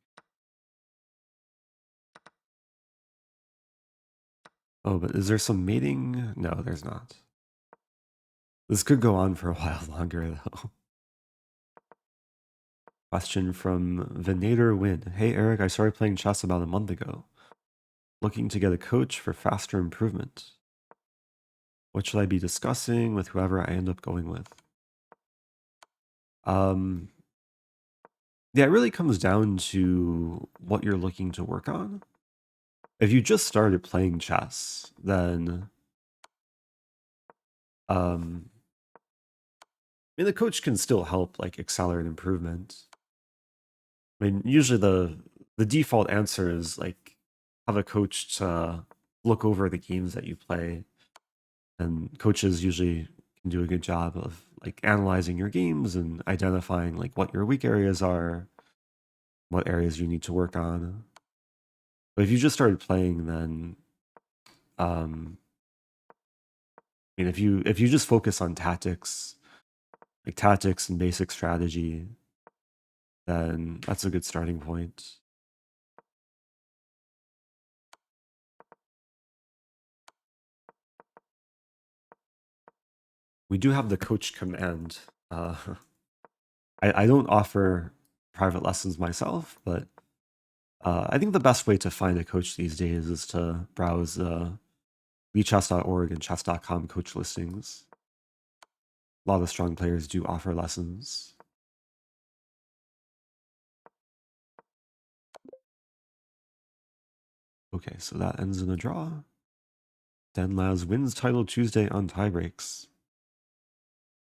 Oh, but is there some mating? No, there's not. This could go on for a while longer though. Question from Venator Win. Hey Eric, I started playing chess about a month ago. Looking to get a coach for faster improvement. What should I be discussing with whoever I end up going with? Yeah, it really comes down to what you're looking to work on. If you just started playing chess, then I mean, the coach can still help like accelerate improvement. I mean, usually the default answer is like have a coach to look over the games that you play, and coaches usually can do a good job of like analyzing your games and identifying like what your weak areas are, what areas you need to work on. But if you just started playing, then I mean, if you just focus on tactics, like tactics and basic strategy, then that's a good starting point. We do have the coach command. I don't offer private lessons myself, but I think the best way to find a coach these days is to browse chess.org and chess.com coach listings. A lot of strong players do offer lessons. Okay, so that ends in a draw. Dan Laz wins title Tuesday on tiebreaks.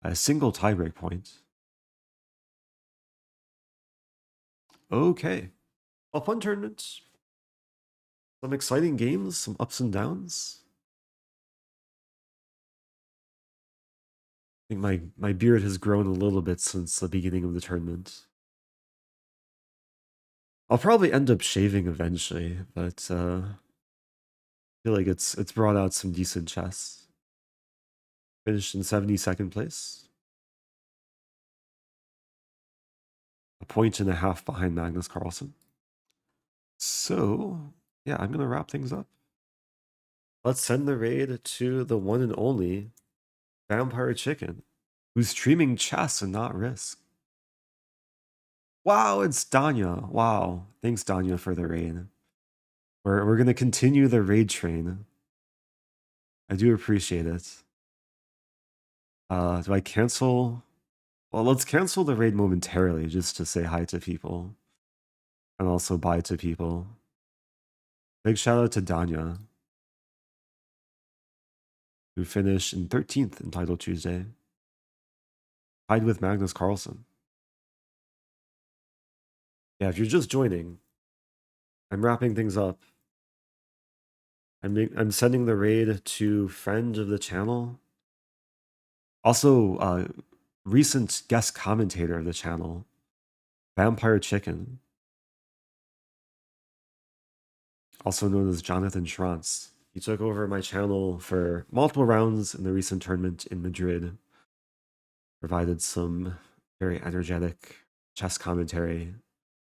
A single tiebreak point. Okay. Well, fun tournament. Some exciting games, some ups and downs. I think my beard has grown a little bit since the beginning of the tournament. I'll probably end up shaving eventually, but I feel like it's brought out some decent chess. Finished in 72nd place. A point and a half behind Magnus Carlsen. So, yeah, I'm going to wrap things up. Let's send the raid to the one and only Vampire Chicken, who's streaming chess and not Risk. Wow, it's Danya. Wow. Thanks, Danya, for the raid. We're going to continue the raid train. I do appreciate it. Do I cancel? Well, let's cancel the raid momentarily just to say hi to people. And also bye to people. Big shout out to Danya, who finished in 13th in Title Tuesday. Tied with Magnus Carlsen. Yeah, if you're just joining, I'm wrapping things up. I'm sending the raid to friend of the channel. Also, recent guest commentator of the channel, Vampire Chicken. Also known as Jonathan Schranz. He took over my channel for multiple rounds in the recent tournament in Madrid. Provided some very energetic chess commentary